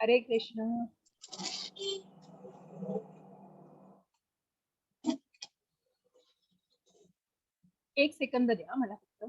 हरे कृष्ण. एक सेकंद द्या मला फक्त.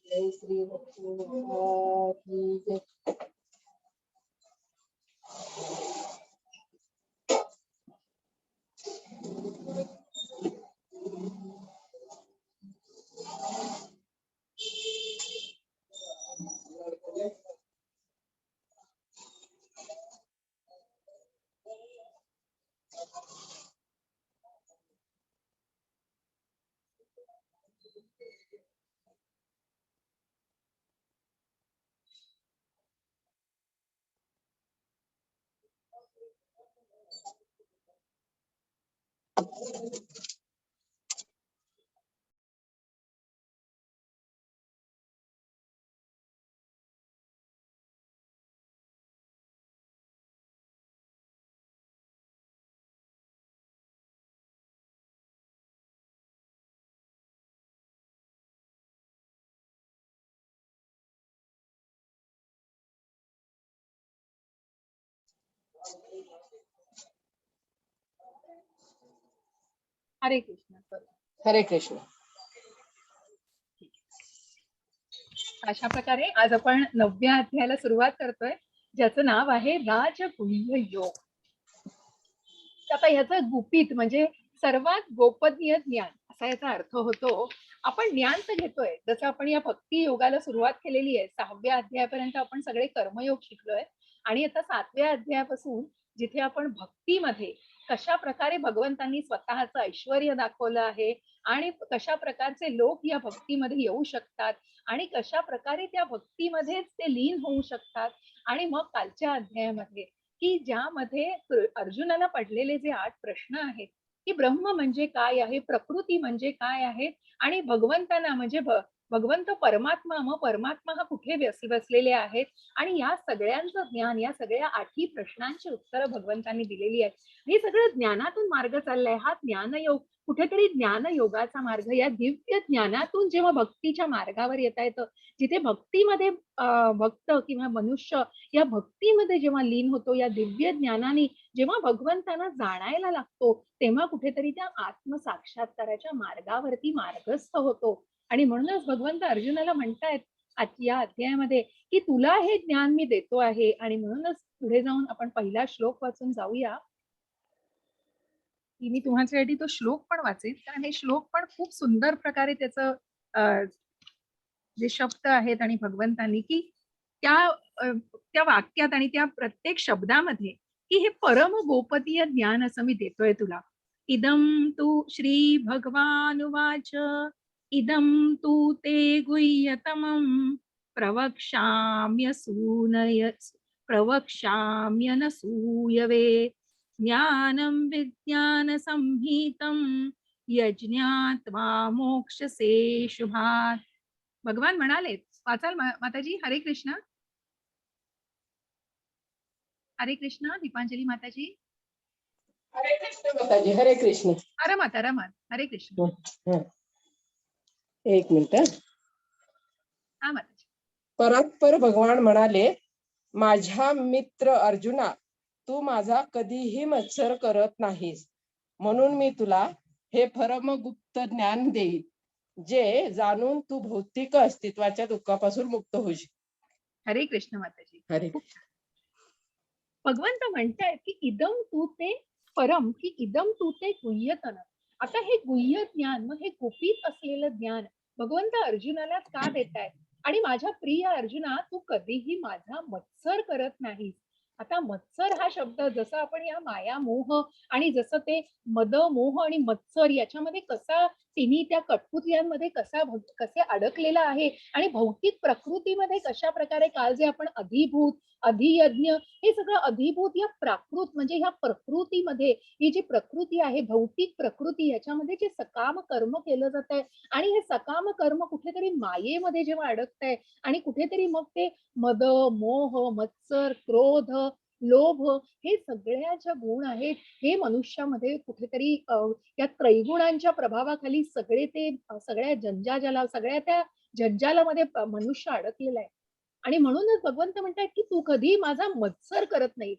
जय श्री हरे कृष्ण. हरे कृष्ण. अशा प्रकारे आज आपण 9व्या अध्यायाला सुरुवात करतोय, ज्याचं नाव आहे राजगुह्य योग. आता ह्याचं गुपित म्हणजे सर्वात गोपनीय ज्ञान असा याचा अर्थ होतो. आपण ज्ञान तर घेतोय, जसं आपण या भक्ती योगाला सुरुवात केलेली आहे. 6व्या अध्यायापर्यंत आपण सगळे कर्मयोग शिकलोय आणि आता 7व्या अध्यायापासून जिथे आपण भक्तीमध्ये कशा प्रकारे भगवंतांनी स्वतःचं ऐश्वर्य दाखवलं आहे आणि कशा प्रकारचे लोक या भक्तीमध्ये येऊ शकतात आणि कशा प्रकारे त्या भक्तीमध्येच ते लीन होऊ शकतात. आणि मग कालच्या अध्यायामध्ये की ज्यामध्ये अर्जुनाला पडलेले जे 8 प्रश्न आहेत की ब्रह्म म्हणजे काय आहे, प्रकृती म्हणजे काय आहे आणि भगवंतांना म्हणजे भगवंत परमात्मा, मग परमात्मा हा कुठे बसलेले आहेत आणि या सगळ्यांचं ज्ञान, या सगळ्या 8ही प्रश्नांची उत्तरं भगवंतांनी दिलेली आहेत. हे सगळं ज्ञानातून मार्ग चाललाय. हा ज्ञानयोग कुठेतरी ज्ञानयोगाचा मार्ग, या दिव्य ज्ञानातून जेव्हा भक्तीच्या मार्गावर येता येतं, जिथे भक्तीमध्ये भक्त किंवा मनुष्य या भक्तीमध्ये जेव्हा लीन होतो, या दिव्य ज्ञानाने जेव्हा भगवंतांना जाणायला लागतो, तेव्हा कुठेतरी त्या आत्मसाक्षात्काराच्या मार्गावरती मार्गस्थ होतो. आणि म्हणूनच भगवंत अर्जुनाला म्हणतायत या अध्यायामध्ये की तुला हे ज्ञान मी देतो आहे. आणि म्हणूनच पुढे जाऊन आपण पहिला श्लोक वाचून जाऊया. की मी तुमच्यासाठी तो श्लोक पण वाचेन, कारण हे श्लोक पण खूप सुंदर प्रकारे त्याचं जे शब्द आहेत आणि भगवंतांनी की त्या वाक्यात आणि त्या प्रत्येक शब्दामध्ये की हे परम गोपनीय ज्ञान असं मी देतोय तुला. इदम तू श्री भगवानुवाच इदम तू ते गुह्यतमं प्रवक्ष्याम्यनसूयवे ज्ञानं विज्ञान संहितं यज्ञात्वा मोक्षसे शुभात्. भगवान म्हणाले, वाचाल माताजी? हरे कृष्ण. हरे कृष्ण. दीपांजली माताजी. हरे कृष्ण माताजी. हरे कृष्ण. रमत हरे कृष्ण. एक मिनिट. हा माताजी. परात्पर भगवान म्हणाले, माझ्या मित्र अर्जुना, तू माझा कधीही मत्सर करत नाहीस, म्हणून मी तुला हे परमगुप्त ज्ञान देईन, जे जाणून तू भौतिक अस्तित्वाच्या दुःखापासून मुक्त होशील. हरे कृष्ण माताजी. हरे. भगवंत म्हणतायत की इदम तू ते परम, की इदम तू ते गुह्यतन. आता हे गुह्य ज्ञान, मग हे गुपित असलेलं ज्ञान भगवंत अर्जुनाला का देतायत? आणि माझ्या प्रिय अर्जुना, तू कधीही माझा मत्सर करत नाहीस. आता मत्सर हा शब्द जसं आपण या माया मोह आणि जसं ते मद मोह आणि मत्सर याच्यामध्ये कसा तिन्ही त्या कठपुतल्यांमध्ये कसे अडकलेला आहे आणि भौतिक प्रकृतीमध्ये कशा प्रकारे काल जे आपण अधिभूत अधियज्ञ हे सगळं अधिभूत या प्राकृत म्हणजे ह्या प्रकृतीमध्ये ही जी प्रकृती आहे भौतिक प्रकृती याच्यामध्ये जे सकाम कर्म केलं जात आहे आणि हे सकाम कर्म कुठेतरी मायेमध्ये जेव्हा अडकत आहे आणि कुठेतरी मग ते मद मोह मत्सर क्रोध लोभ हे सगळ्या ज्या गुण आहेत हे मनुष्यामध्ये कुठेतरी या त्रैगुणांच्या प्रभावाखाली सगळे ते सगळ्या सगळ्या त्या जंजालामध्ये मनुष्य अडकलेला आहे आणि म्हणूनच भगवंत म्हणतात की तू कधी माझा मत्सर करत नाहीस.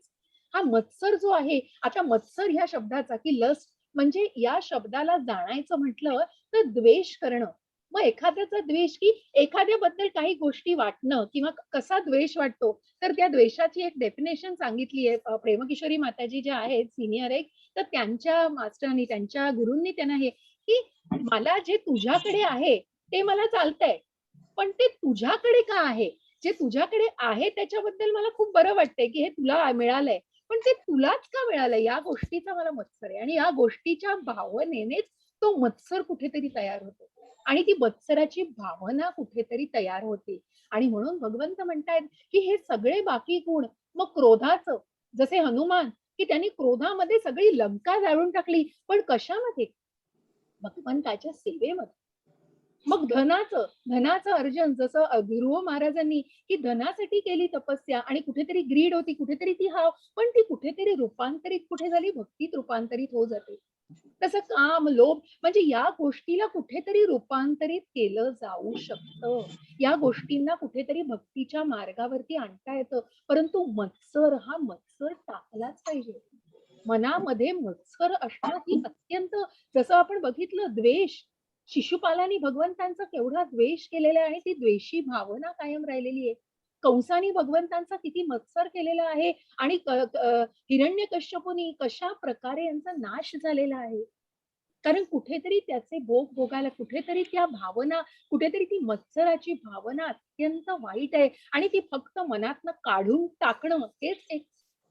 हा मत्सर जो आहे आता मत्सर ह्या शब्दाचा की लस्ट म्हणजे या शब्दाला जाणायचं म्हटलं तर द्वेष करणं. मग एखाद्याचा द्वेष की एखाद्याबद्दल काही गोष्टी वाटणं किंवा कसा द्वेष वाटतो तर त्या द्वेषाची एक डेफिनेशन सांगितली आहे प्रेमकिशोरी माताजी ज्या आहेत सिनियर एक तर त्यांच्या मास्टरांनी त्यांच्या गुरूंनी त्यांना हे की मला जे तुझ्याकडे आहे ते मला चालतंय पण ते तुझ्याकडे का आहे जे तुझ्याकडे आहे त्याच्याबद्दल मला खूप बरं वाटतंय की हे तुला मिळालंय पण ते तुलाच का मिळालंय या गोष्टीचा मला मत्सर आहे आणि या गोष्टीच्या भावनेनेच तो मत्सर कुठेतरी तयार होतो आणि ती मत्सराची भावना कुठेतरी तयार होते आणि म्हणून भगवंत म्हणतायत की हे सगळे बाकी गुण मग क्रोधाचं जसे हनुमान की त्यांनी क्रोधामध्ये सगळी लंका जाळून टाकली पण कशामध्ये भगवंताच्या सेवेमध्ये. मग धनाचं अर्जन जसं ध्रुव महाराजांनी की धनासाठी केली तपस्या आणि कुठेतरी ग्रीड होती कुठेतरी ती हाव पण ती कुठेतरी रूपांतरित कुठे झाली भक्तीत रूपांतरित होत जाते. तसं काम लोभ म्हणजे या गोष्टीला कुठेतरी रूपांतरित केलं जाऊ शकतं या गोष्टींना कुठेतरी भक्तीच्या मार्गावरती आणता येतं परंतु मत्सर टाकलाच पाहिजे. मनामध्ये मत्सर असणं ही अत्यंत जसं आपण बघितलं द्वेष शिशुपालांनी भगवंतांचा केवढा द्वेष केलेला आहे ती द्वेषी भावना कायम राहिलेली आहे. कंसाने भगवंतांचा किती मत्सर केलेला आहे आणि हिरण्यकश्यपूनी कशा प्रकारे यांचा नाश झालेला आहे कारण कुठेतरी त्याचे भोग भोगायला कुठेतरी त्या भावना कुठेतरी ती मत्सराची भावना अत्यंत वाईट आहे आणि ती फक्त मनातनं काढून टाकणं हेच एक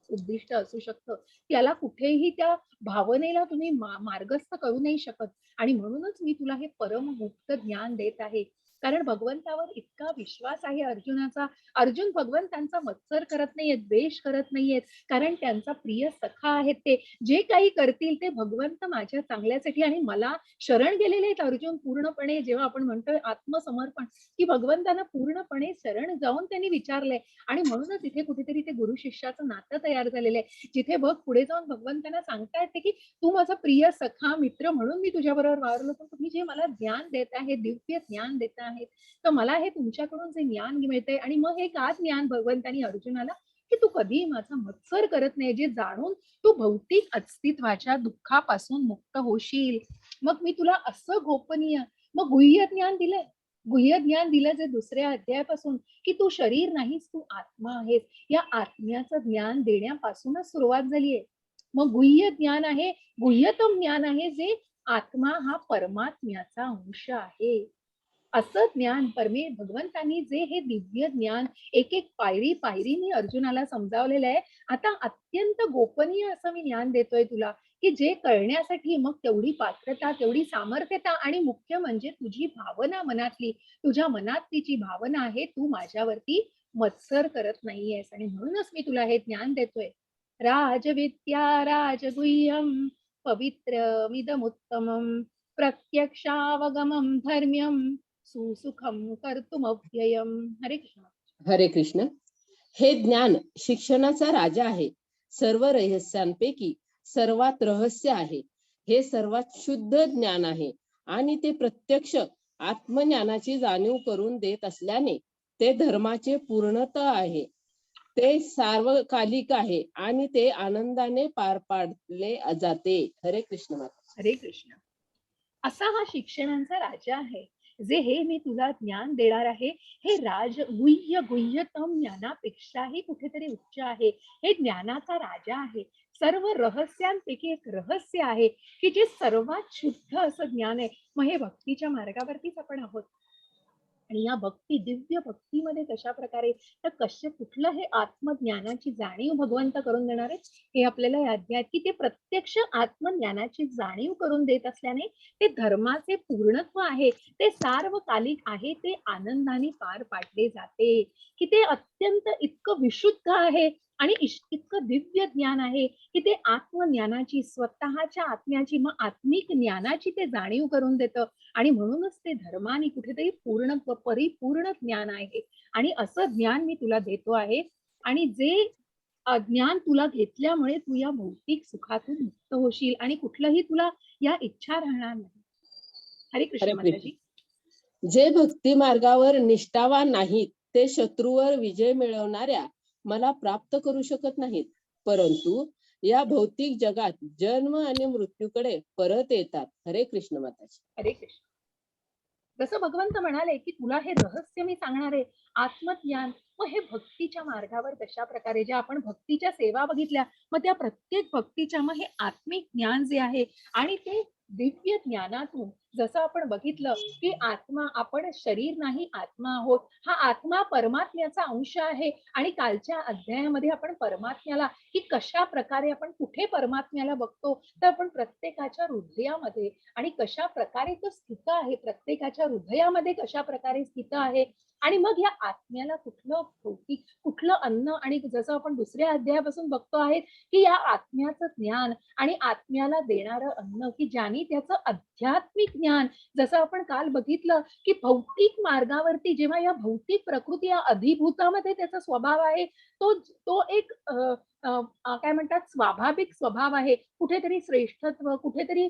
उद्दिष्ट असू शकतं. त्याला कुठेही त्या भावनेला तुम्ही मार्गस्थ करू नाही शकत आणि म्हणूनच मी तुला हे परम गुप्त ज्ञान देत आहे कारण भगवंतावर इतका विश्वास आहे अर्जुनाचा. अर्जुन भगवंतांचा मत्सर करत नाहीये द्वेष करत नाहीयेत कारण त्यांचा प्रिय सखा आहेत ते जे काही करतील ते भगवंत माझ्या चांगल्यासाठी आणि मला शरण गेलेले आहेत अर्जुन पूर्णपणे जेव्हा आपण म्हणतोय आत्मसमर्पण की भगवंतांना पूर्णपणे शरण जाऊन त्यांनी विचारलंय आणि म्हणूनच इथे कुठेतरी ते गुरु शिष्याचं नातं तयार झालेलं आहे जिथे बघ पुढे जाऊन भगवंतांना सांगता येते की तू माझा प्रिय सखा मित्र म्हणून मी तुझ्या बरोबर वावरलो पण तुम्ही जे मला ज्ञान देत आहे दिव्य ज्ञान देत आहेत तर मला हे तुमच्याकडून जे ज्ञान मिळतंय आणि मग हे का ज्ञान भगवंतांनी अर्जुनाला की तू कधी माझा मत्सर करत नाही जे जाणून तू भौतिक अस्तित्वाच्या दुःखापासून मुक्त होशील. मग मी तुला असं गोपनीय मग गुह्य ज्ञान दिलं जे दुसऱ्या अध्यायापासून की तू शरीर नाहीस तू आत्मा आहेस या आत्म्याचं ज्ञान देण्यापासूनच सुरुवात झालीये. मग गुह्य ज्ञान आहे गुह्यतम ज्ञान आहे जे आत्मा हा परमात्म्याचा अंश आहे असं ज्ञान भगवंतांनी जे हे दिव्य ज्ञान एक एक पायरीने अर्जुनाला समजावलेलं आहे. आता अत्यंत गोपनीय असं मी ज्ञान देतोय तुला की जे कळण्यासाठी मग तेवढी पात्रता तेवढी सामर्थ्यता आणि मुख्य म्हणजे तुझी भावना मनातली तुझ्या मनातलीची भावना आहे तू माझ्यावरती मत्सर करत नाहीयेस आणि म्हणूनच मी तुला हे ज्ञान देतोय. राजविद्या राजगुह्यम पवित्रमिदमुत्तमं प्रत्यक्षावगमं धर्म्यं सुसुखं कर्तुमव्ययम्. हरे कृष्ण. हरे कृष्ण. हे ज्ञान शिक्षणाचा राजा आहे. सर्व रहस्यांपैकी सर्वात रहस्य आहे. हे सर्वात शुद्ध ज्ञान आहे आणि ते प्रत्यक्ष आत्मज्ञानाची जाणीव करून देत असल्याने ते धर्माचे पूर्णतः आहे. ते सार्वकालिक आहे आणि ते आनंदाने पार पाडले जाते. हरे कृष्ण. हरे कृष्ण. असा हा शिक्षणांचा राजा आहे जे हे मी तुला ज्ञान देणार आहे हे गुह्यतम ज्ञानापेक्षाही कुठेतरी उच्च आहे. हे ज्ञानाचा राजा आहे. सर्व रहस्यांपैकी एक रहस्य आहे की जे सर्वात शुद्ध असं ज्ञान आहे. मग हे भक्तीच्या मार्गावरतीच आपण आहोत आणि या भक्ती, दिव्य भक्तीमध्ये कशा प्रकारे, तर कुठलं हे आत्मज्ञानाची जाणीव भगवंत करून देणार आहे, हे आपल्याला या अध्यायात, की ते प्रत्यक्ष आत्मज्ञानाची जाणीव करून देत असल्याने ते धर्माचे पूर्णत्व आहे, ते सार्वकालिक आहे, ते आनंदाने पार पाडले जाते, की ते अत्यंत इतकं विशुद्ध आहे आणि इतकं दिव्य ज्ञान आहे, की ते आत्मज्ञानाची, स्वतःच्या आत्म्याची, मग आत्मिक ज्ञानाची ते जाणीव करून देतं. आणि म्हणूनच ते धर्माने कुठेतरी पूर्ण परिपूर्ण ज्ञान आहे. आणि असं ज्ञान मी तुला देतो आहे, आणि जे ज्ञान तुला घेतल्यामुळे तू या भौतिक सुखातून मुक्त होशील आणि कुठलंही तुला या इच्छा राहणार नाही. हरे कृष्ण हरे कृष्ण. माताजी. जे भक्ती मार्गावर निष्ठावान नाहीत ते शत्रूवर विजय मिळवणाऱ्या मला प्राप्त करू शकत नाहीत, परंतु या भौतिक जगात जन्म आणि मृत्यूकडे परत येतात. हरे कृष्ण माताजी. हरे कृष्ण. जसं भगवंत म्हणाले, की तुला हे रहस्य मी सांगणार आहे, आत्मज्ञान. मग हे भक्तीच्या मार्गावर कशा प्रकारे, ज्या आपण भक्तीच्या सेवा बघितल्या, मग त्या प्रत्येक भक्तीच्या, मग हे आत्मिक ज्ञान जे आहे, आणि ते दिव्य ज्ञानातून जसं आपण बघितलं, की आत्मा, आपण शरीर नाही आत्मा आहोत, हा आत्मा परमात्म्याचा अंश आहे. आणि कालच्या अध्यायामध्ये आपण परमात्म्याला, की कशा प्रकारे आपण कुठे परमात्म्याला बघतो, तर आपण प्रत्येकाच्या हृदयामध्ये, आणि कशा प्रकारे तो स्थित आहे, प्रत्येकाच्या हृदयामध्ये कशा प्रकारे स्थित आहे. आणि मग या आत्म्याला कुठलं भौतिक, कुठलं अन्न, आणि जसं आपण दुसऱ्या अध्यायापासून बघतो आहे, की या आत्म्याचं ज्ञान आणि आत्म्याला देणारं अन्न, की ज्याने त्याचं आध्यात्मिक ज्ञान, जसं आपण काल बघितलं, की भौतिक मार्गावरती जेव्हा या भौतिक प्रकृती, या अधिभूतामध्ये त्याचा स्वभाव आहे, तो तो एक काय म्हणतात, स्वाभाविक स्वभाव आहे, कुठेतरी श्रेष्ठत्व, कुठेतरी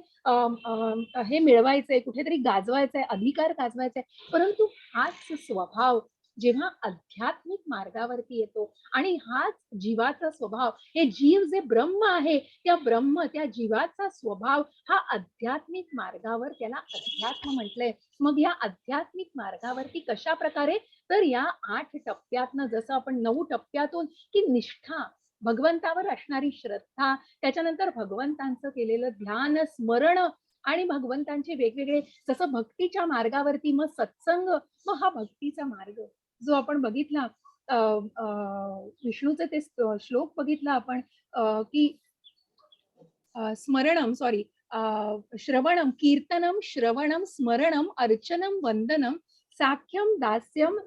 हे मिळवायचंय, कुठेतरी गाजवायचंय, अधिकार गाजवायचाय. परंतु हाच स्वभाव जेव्हा आध्यात्मिक मार्गावरती येतो, आणि हाच जीवाचा स्वभाव, हे जीव जे ब्रह्म आहे, त्या जीवाचा स्वभाव हा आध्यात्मिक मार्गावर, त्याला अध्यात्म म्हटलंय. मग या आध्यात्मिक मार्गावरती कशा प्रकारे, तर या 8 टप्प्यातनं, जसं आपण 9 टप्प्यातून, की निष्ठा, भगवंतावर असणारी श्रद्धा, त्याच्यानंतर भगवंतांचं केलेलं ध्यान, स्मरण, आणि भगवंतांचे वेगवेगळे, जसं भक्तीच्या मार्गावरती मग सत्संग, मग हा भक्तीचा मार्ग जो आपण बघितला, विष्णूचे ते श्लोक बघितला आपण, की स्मरणम, सॉरी, श्रवणम, कीर्तनम, श्रवणम, स्मरणम, अर्चनम, वंदनम, साख्यम, दास्यम,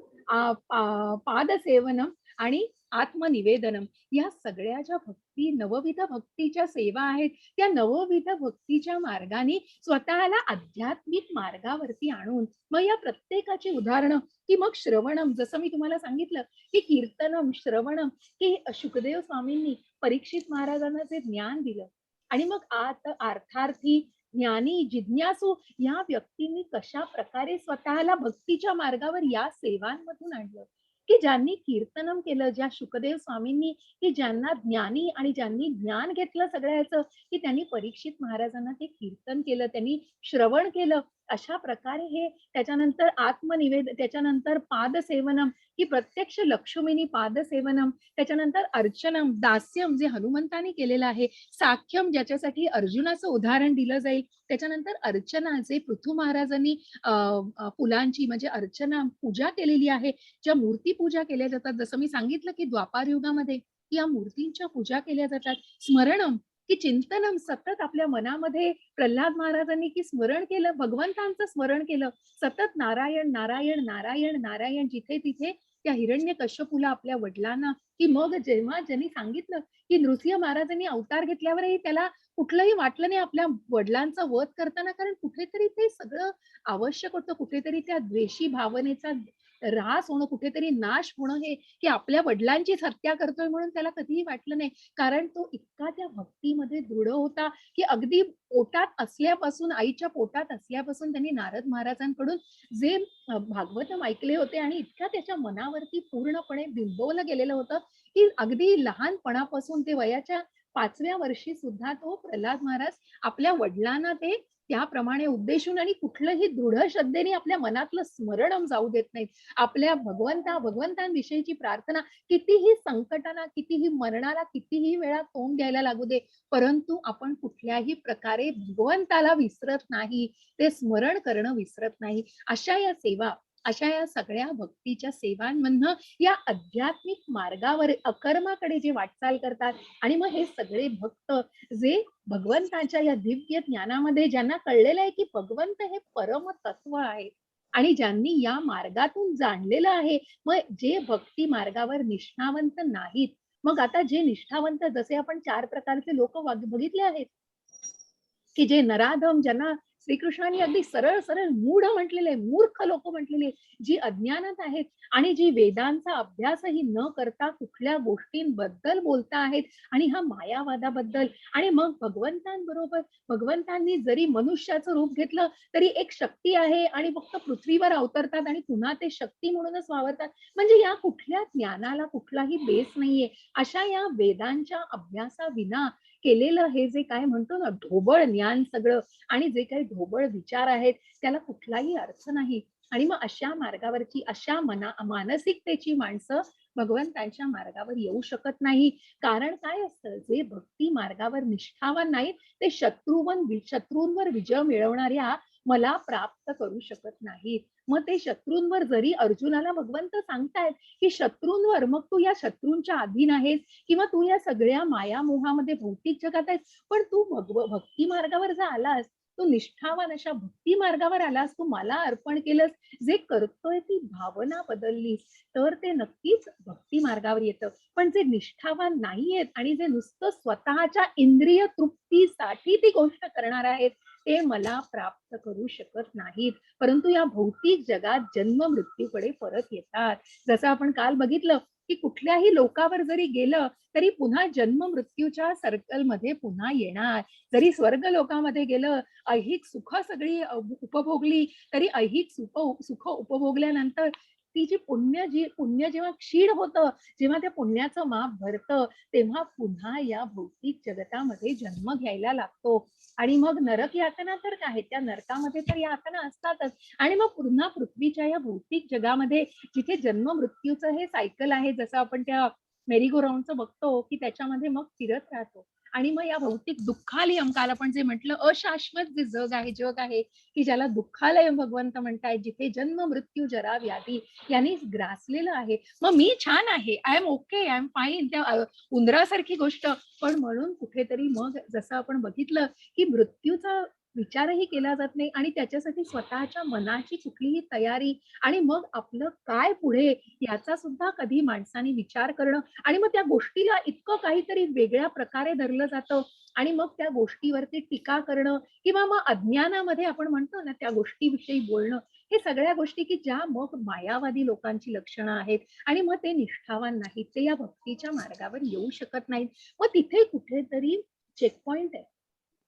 पादसेवनम, आणि आत्मनिवेदनम. या सगळ्या ज्या भक्ती, नवविध भक्तीच्या सेवा आहेत, त्या नवविध भक्तीच्या मार्गाने स्वतःला आध्यात्मिक मार्गावरती आणून, मग या प्रत्येकाची उदाहरणं, की मग श्रवणम, जसं मी तुम्हाला सांगितलं, की कीर्तनम, श्रवणम, की शुकदेव स्वामींनी परीक्षित महाराजांना जे ज्ञान दिलं, आणि मग अर्थार्थी, ज्ञानी, जिज्ञासू या व्यक्तींनी कशा प्रकारे स्वतःला भक्तीच्या मार्गावर या सेवांमधून आणलं, की ज्यांनी कीर्तनम केलं, ज्या शुकदेव स्वामींनी, की ज्यांना ज्ञानी आणि ज्यांनी ज्ञान घेतलं सगळ्याचं, की त्यांनी परीक्षित महाराजांना ते कीर्तन केलं, त्यांनी श्रवण केलं. अशा प्रकारे हे, त्याच्यानंतर त्याच्यानंतर पादसेवनम, की प्रत्यक्ष लक्ष्मीनी पादसेवनम, त्याच्यानंतर अर्चनम, दास्यम जे हनुमंतानी केलेलं आहे, साख्यम ज्याच्यासाठी अर्जुनाचं उदाहरण दिलं जाईल, त्याच्यानंतर अर्चना जे पृथू महाराजांनी फुलांची, म्हणजे अर्चना पूजा केलेली आहे, ज्या मूर्ती पूजा केल्या जातात, जसं मी सांगितलं, की द्वापार युगामध्ये या मूर्तींच्या पूजा केल्या जातात. स्मरणम, की चिंतनम, सतत आपल्या मनामध्ये प्रल्हाद महाराजांनी की स्मरण केलं, भगवंतांचं स्मरण केलं, सतत नारायण नारायण नारायण नारायण, जिथे तिथे त्या हिरण्यकश्यपूला, आपल्या वडिलांना, की मग जेव्हा ज्यांनी सांगितलं, की नृसिंह महाराजांनी अवतार घेतल्यावरही त्याला कुठलंही वाटलं नाही आपल्या वडिलांचा वध करताना, कारण कुठेतरी ते सगळं आवश्यक होतं, कुठेतरी त्या द्वेषी भावनेचा ऱ्हास होणं, कुठेतरी नाश होणं, हे की आपल्या वडिलांचीच हत्या करतोय म्हणून त्याला कधीही वाटलं नाही, कारण तो इतका त्या भक्तीमध्ये दृढ होता, की अगदी पोटात असल्यापासून, आईच्या पोटात असल्यापासून त्यांनी नारद महाराजांकडून जे भागवतम ऐकले होते, आणि इतक्या त्याच्या मनावरती पूर्णपणे बिंबवलं गेलेलं होतं, की अगदी लहानपणापासून ते वयाच्या 5व्या वर्षी सुद्धा तो प्रल्हाद महाराज आपल्या वडिलांना ते त्याप्रमाणे उद्देशून, आणि कुठलंही दृढ श्रद्धेने आपल्या मनातलं स्मरण जाऊ देत नाहीत. आपल्या भगवंतांविषयीची प्रार्थना, कितीही संकटांना, कितीही मरणाला, कितीही वेळा तोंड द्यायला लागू दे, परंतु आपण कुठल्याही प्रकारे भगवंताला विसरत नाही, ते स्मरण करणं विसरत नाही. अशा या सेवा, अशा या सगळ्या भक्तीच्या सेवांमधनं या आध्यात्मिक मार्गावर अकर्माकडे जे वाटचाल करतात आणि मग हे सगळे भक्त जे भगवंताच्या या दिव्य ज्ञानामध्ये ज्यांना कळलेलं आहे की भगवंत हे परम तत्व आहे आणि ज्यांनी या मार्गातून जाणलेलं आहे, मग जे भक्ती मार्गावर निष्ठावंत नाहीत, मग आता जे निष्ठावंत जसे आपण 4 प्रकारचे लोक बघितले आहेत की जे नराधम ज्यांना श्रीकृष्णांनी अगदी सरळ सरळ मूढ म्हटलेले, मूर्ख लोक म्हटलेले, जी अज्ञानात आहेत आणि जी वेदांचा अभ्यासही न करता कुठल्या गोष्टींबद्दल बोलता आहेत आणि हा मायावादाबद्दल आणि मग भगवंतांबरोबर भगवंतांनी जरी मनुष्याचं रूप घेतलं तरी एक शक्ती आहे आणि फक्त पृथ्वीवर अवतरतात आणि पुन्हा ते शक्ती म्हणूनच वावरतात. म्हणजे या कुठल्या ज्ञानाला कुठलाही बेस नाहीये. अशा या वेदांच्या अभ्यासाविना केलेलं हे जे काय म्हणतो ना ढोबळ ज्ञान सगळं आणि जे काही ढोबळ विचार आहेत त्याला कुठलाही अर्थ नाही. आणि मग अशा मार्गावरची अशा मानसिकतेची माणसं भगवंतांच्या मार्गावर येऊ शकत नाही. कारण काय असतं, जे भक्ती मार्गावर निष्ठावान नाहीत ते शत्रूंवर विजय मिळवणाऱ्या मला प्राप्त करू शकत नाहीत. मग ते शत्रूंवर जरी अर्जुनाला भगवंत सांगतायत की शत्रूंवर, मग तू या शत्रूंच्या अधीन आहेस किंवा तू या सगळ्या मायामोहामध्ये भौतिक जगात आहेस, पण तू भक्ती मार्गावर जर आलास, तू निष्ठावान अशा भक्ती मार्गावर आलास, तू मला अर्पण केलंस, जे करतोय ती भावना बदललीस, तर ते नक्कीच भक्ती मार्गावर येतं. पण जे निष्ठावान नाहीयेत आणि जे नुसतं स्वतःच्या इंद्रिय तृप्तीसाठी ती गोष्ट करणार आहेत, ते मला प्राप्त करू शकत नाहीत. परंतु या भौतिक जगात जन्म मृत्यूकडे परत येतात. जसं आपण काल बघितलं की कुठल्याही लोकावर जरी गेलं तरी पुन्हा जन्म मृत्यूच्या सर्कलमध्ये पुन्हा येणार. जरी स्वर्ग लोकामध्ये गेलं, ऐहिक सुख सगळी उपभोगली तरी ऐहिक सुख उपभोगल्यानंतर ती जी पुण्य जेव्हा क्षीण होतं, जेव्हा त्या पुण्याचं माप भरतं, तेव्हा पुन्हा या भौतिक जगतामध्ये जन्म घ्यायला लागतो. आणि मग नरक यातना तर काय, त्या नरकामध्ये तर यातना असतातच. आणि मग पुन्हा पृथ्वीच्या या भौतिक जगामध्ये जिथे जन्म मृत्यूचं हे सायकल आहे, जसं आपण त्या मेरी गो राऊंडचं बघतो की त्याच्यामध्ये मग फिरत राहतो. आणि मग या भौतिक दुःखालयम, काल आपण जे म्हटलं अशाश्वत जे जग आहे की ज्याला दुःखालय भगवंत म्हणतायत, जिथे जन्म मृत्यू जरा व्याधी यांनी ग्रासलेलं आहे. मग मी छान आहे, I am okay, I am fine, त्या उंदरासारखी गोष्ट. पण म्हणून कुठेतरी मग जसं आपण बघितलं की मृत्यूचा विचारही केला जात नाही आणि त्याच्यासाठी स्वतःच्या मनाची कुठलीही तयारी आणि मग आपलं काय पुढे याचा सुद्धा कधी माणसाने विचार करणं आणि मग त्या गोष्टीला इतकं काहीतरी वेगळ्या प्रकारे धरलं जातं आणि मग त्या गोष्टीवरती टीका करणं किंवा मग अज्ञानामध्ये आपण म्हणतो ना त्या गोष्टीविषयी बोलणं, हे सगळ्या गोष्टी की ज्या मग मायावादी लोकांची लक्षणं आहेत आणि मग ते निष्ठावान नाहीत, ते या भक्तीच्या मार्गावर येऊ शकत नाहीत. मग तिथे कुठेतरी चेकपॉइंट आहे.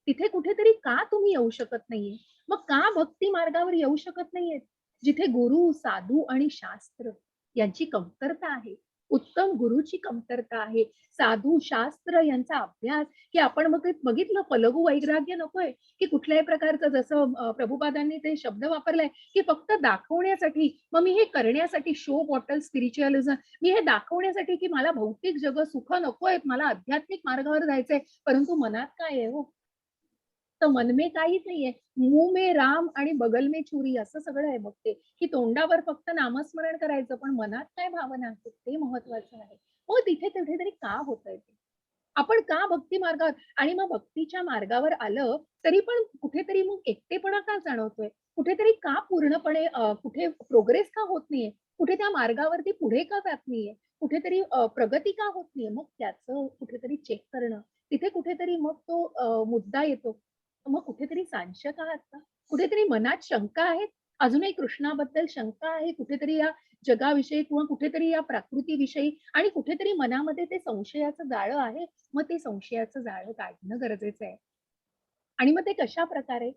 तिथे कुठेतरी का तुम्ही येऊ शकत नाहीये? मग का भक्ती मार्गावर येऊ शकत नाहीये? जिथे गुरु, साधू आणि शास्त्र यांची कमतरता आहे. उत्तम गुरुची कमतरता आहे. साधू, शास्त्र यांचा अभ्यास की आपण मग बघितलं फलगू वैराग्य नकोय, की कुठल्याही प्रकारचं जसं प्रभुपादांनी ते शब्द वापरलाय, की फक्त दाखवण्यासाठी, मग मी हे करण्यासाठी शो बॉटल स्पिरिच्युअलिझम, मी हे दाखवण्यासाठी की मला भौतिक जग सुख नकोय, मला आध्यात्मिक मार्गावर जायचंय, परंतु मनात काय आहे हो? तर मन में काहीच नाहीये. मुंह में राम आणि बगल में छुरी असं सगळं आहे बघ ते, की तोंडावर फक्त नामस्मरण करायचं, पण मनात काय भावना आहेत ते महत्वाचं आहे. मग तिथे कुठेतरी का होतंय ते? आपण का भक्ती मार्गावर आणि मग भक्तीच्या मार्गावर आलं, तरी पण कुठेतरी मग एकटेपणा का जाणवतोय? कुठेतरी का पूर्णपणे कुठे प्रोग्रेस का होत नाहीये? कुठे त्या मार्गावरती पुढे का जात नाहीये? कुठेतरी प्रगती का होत नाहीये? मग त्याचं कुठेतरी चेक करणं, तिथे कुठेतरी मग तो मुद्दा येतो. मग कुठेतरी सांशत आहात का? कुठेतरी मनात शंका आहेत? अजूनही कृष्णाबद्दल शंका आहे? कुठेतरी या जगाविषयी किंवा कुठेतरी या प्रकृतीविषयी आणि कुठेतरी मनामध्ये ते संशयाचं जाळं आहे. मग ते संशयाचं जाळं काढणं गरजेचं आहे. आणि मग ते कशा प्रकारे?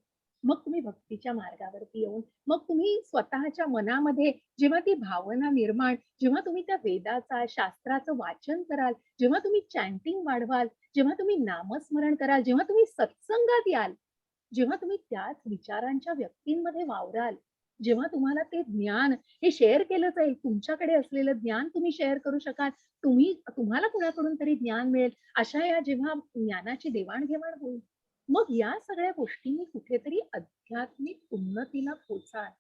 मग तुम्ही भक्तीच्या मार्गावरती येऊन, मग तुम्ही स्वतःच्या मनामध्ये जेव्हा ती भावना निर्माण, जेव्हा तुम्ही त्या वेदाचा, शास्त्राचं वाचन कराल, जेव्हा तुम्ही चॅन्टिंग वाढवाल, जेव्हा तुम्ही नामस्मरण कराल, जेव्हा तुम्ही सत्संगात याल, जेव्हा तुम्ही त्याच विचारांच्या व्यक्तींमध्ये वावराल, जेव्हा तुम्हाला ते ज्ञान हे शेअर केलं जाईल, तुमच्याकडे असलेलं ज्ञान तुम्ही शेअर करू शकाल, तुम्हाला कुणाकडून तरी ज्ञान मिळेल, अशा या जेव्हा ज्ञानाची देवाणघेवाण होईल, मग या सगळ्या गोष्टींनी कुठेतरी आध्यात्मिक उन्नतीला पोचाल.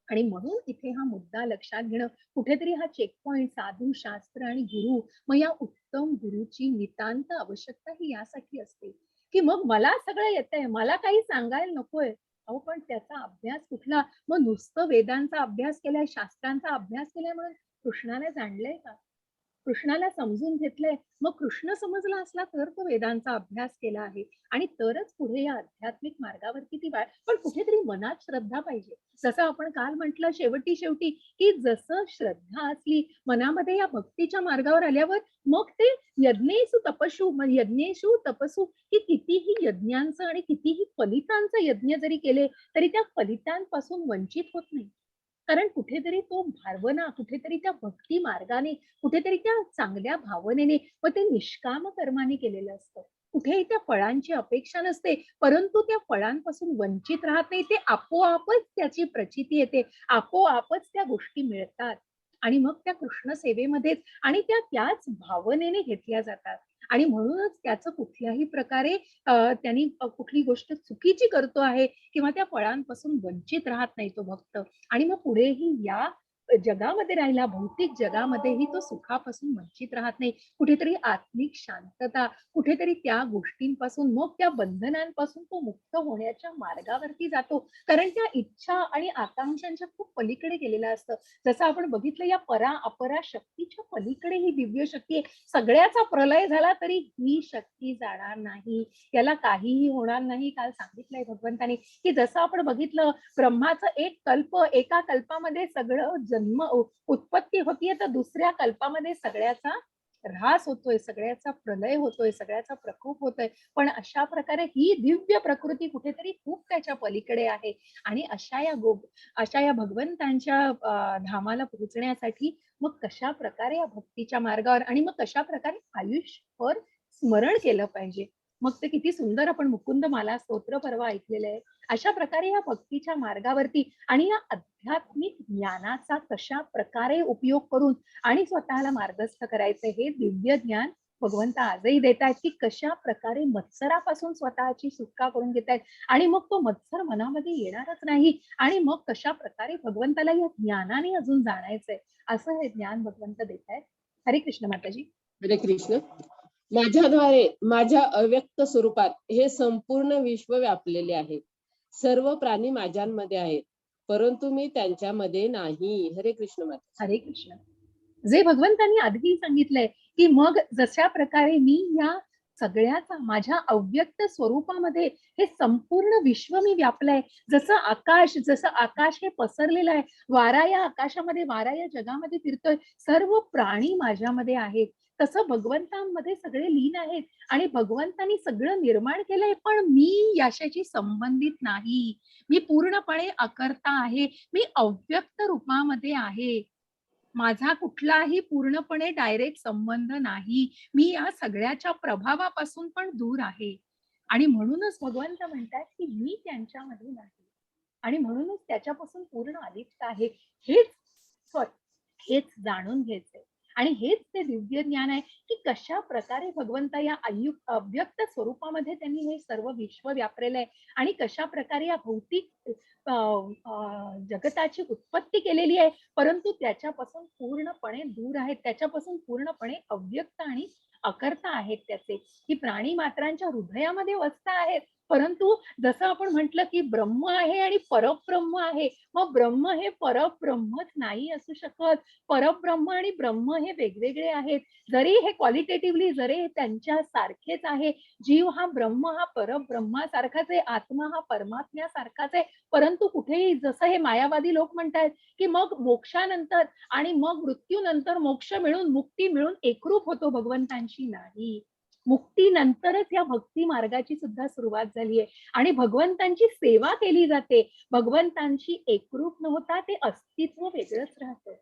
आणि म्हणून इथे हा मुद्दा लक्षात घेणं, कुठेतरी हा चेकपॉइंट साधू, शास्त्र आणि गुरु, मग या उत्तम गुरुची नितांत आवश्यकता ही यासाठी असते, की मग मला सगळं येतंय, मला काही सांगायला नकोय. अहो पण त्याचा अभ्यास कुठला? मग नुसतं वेदांचा अभ्यास केलाय, शास्त्रांचा अभ्यास केलाय म्हणून कृष्णाला जाणलंय का? कृष्णाला समजून घेतलंय, मग कृष्ण समजला असला तर तो वेदांचा अभ्यास केला आहे आणि तरच पुढे या आध्यात्मिक मार्गावरती ती पण कुठेतरी मनात श्रद्धा पाहिजे. जसं आपण काल म्हटलं शेवटी की जसं श्रद्धा असली मनामध्ये या भक्तीच्या मार्गावर आल्यावर मग ते यज्ञेषु तपसू, की कितीही यज्ञांचं आणि कितीही फलितांचं यज्ञ जरी केले तरी त्या फलितांपासून वंचित होत नाही. कारण कुठेतरी तो भावना, कुठेतरी त्या भक्ती मार्गाने, कुठेतरी त्या चांगल्या भावनेने व ते निष्काम कर्माने केलेलं असतं. कुठेही त्या फळांची अपेक्षा नसते, परंतु त्या फळांपासून वंचित राहत नाही. ते आपोआपच त्याची प्रचिती येते, आपोआपच त्या गोष्टी मिळतात आणि मग त्या कृष्ण सेवेमध्येच आणि त्या त्याच भावनेने घेतल्या जातात. आणि म्हणूनच त्याचं कुठल्याही प्रकारे त्यांनी कुठली गोष्ट चुकीची करतो आहे किंवा त्या फळांपासून वंचित राहत नाही तो भक्त. आणि मग पुढेही या जगामध्ये राहिला, भौतिक जगामध्येही तो सुखापासून वंचित राहत नाही. कुठेतरी आत्मिक शांतता, कुठेतरी त्या गोष्टींपासून मग त्या बंधनांपासून तो मुक्त होण्याच्या मार्गावरती जातो. कारण त्या इच्छा आणि आकांक्षांच्या खूप पलीकडे गेलेला असतं. जसं आपण बघितलं या परा अपरा शक्तीच्या पलीकडे ही दिव्य शक्ती आहे. सगळ्याचा प्रलय झाला तरी ही शक्ती जाणार नाही, याला काहीही होणार नाही. काल सांगितलंय भगवंताने की जसं आपण बघितलं ब्रह्माचं एक कल्प, एका कल्पामध्ये सगळं जन्म उत्पत्ती होतीये, तर दुसऱ्या कल्पामध्ये सगळ्याचा ऱ्हास होतोय, सगळ्याचा प्रलय होतोय, सगळ्याचा प्रकोप होतोय. पण अशा प्रकारे ही दिव्य प्रकृती कुठेतरी खूप त्याच्या पलीकडे आहे आणि अशा या भगवंतांच्या धामाला पोहोचण्यासाठी मग कशा प्रकारे या भक्तीच्या मार्गावर आणि मग कशा प्रकारे आयुष्यभर स्मरण केलं पाहिजे. मग ते किती सुंदर आपण मुकुंद माला स्तोत्र परवा ऐकलेलं आहे. अशा प्रकारे या भक्तीच्या मार्गावरती आणि या आध्यात्मिक ज्ञानाचा कशा प्रकारे उपयोग करून आणि स्वतःला मार्गस्थ करायचं हे दिव्य ज्ञान भगवंत आजही देत आहेत, की कशा प्रकारे मत्सरापासून स्वतःची सुटका करून घेत आहेत आणि मग तो मत्सर मनामध्ये येणारच नाही आणि मग कशा प्रकारे भगवंताला या ज्ञानाने अजून जाणायचंय असं हे ज्ञान भगवंत देत आहेत. हरे कृष्ण माताजी. हरे कृष्ण. माझ्याद्वारे माझ्या अव्यक्त स्वरूपात हे संपूर्ण विश्व व्यापलेले आहे. सर्व प्राणी माझ्यामध्ये आहेत, परंतु मी त्यांच्यामध्ये नाही. हरे कृष्ण माता. हरे कृष्ण. जे भगवंतांनी आधी सांगितलंय की मग जशा प्रकारे मी या सगळ्याचा माझ्या अव्यक्त स्वरूपामध्ये हे संपूर्ण विश्व मी व्यापलंय. जसं आकाश हे पसरलेलं आहे, वारा या आकाशामध्ये, वारा या जगामध्ये फिरतोय, सर्व प्राणी माझ्यामध्ये आहेत. तसं भगवंतांमध्ये सगळे लीन आहेत आणि भगवंतांनी सगळं निर्माण केलंय, पण मी याच्याशी संबंधित नाही. मी पूर्णपणे अकर्ता आहे, मी अव्यक्त रूपामध्ये आहे. माझा कुठलाही पूर्णपणे डायरेक्ट संबंध नाही. मी या सगळ्याच्या प्रभावापासून पण दूर आहे आणि म्हणूनच भगवंत म्हणतात की मी त्यांच्यामध्ये नाही आणि म्हणूनच त्याच्यापासून पूर्ण अलिप्त आहे. हेच हेच जाणून घ्यायचंय आणि हेच ते दिव्य ज्ञान आहे की कशा प्रकारे भगवंत या अव्यक्त स्वरूपामध्ये त्यांनी हे सर्व विश्व व्यापलेलं आहे आणि कशा प्रकारे या भौतिक जगताची उत्पत्ती केलेली आहे, परंतु त्याच्यापासून पूर्णपणे दूर आहेत, त्याच्यापासून पूर्णपणे अव्यक्त आणि अकर्ता आहेत त्याचे, की प्राणी मात्रांच्या हृदयामध्ये वसता आहेत. परंतु जसं आपण म्हटलं की ब्रह्म आहे आणि परब्रह्म आहे, मग ब्रह्म हे परब्रह्मच नाही असू शकत. परब्रह्म आणि ब्रह्म हे वेगवेगळे आहेत. जरी हे क्वालिटेटिव्हली जरी हे त्यांच्या सारखेच आहे, जीव हा ब्रह्म हा परब्रह्मासारखाच आहे, आत्मा हा परमात्म्यासारखाच आहे, परंतु कुठेही जसं हे मायावादी लोक म्हणतात की मग मोक्षानंतर आणि मग मृत्यूनंतर मोक्ष मिळून मुक्ती मिळून एकरूप होतो भगवंतांशी, नाही. मुक्तीनंतरच या भक्ती मार्गाची सुद्धा सुरुवात झाली आहे आणि भगवंतांची सेवा केली जाते. भगवंतांशी एकरूप न होता ते अस्तित्व वेगळंच राहतं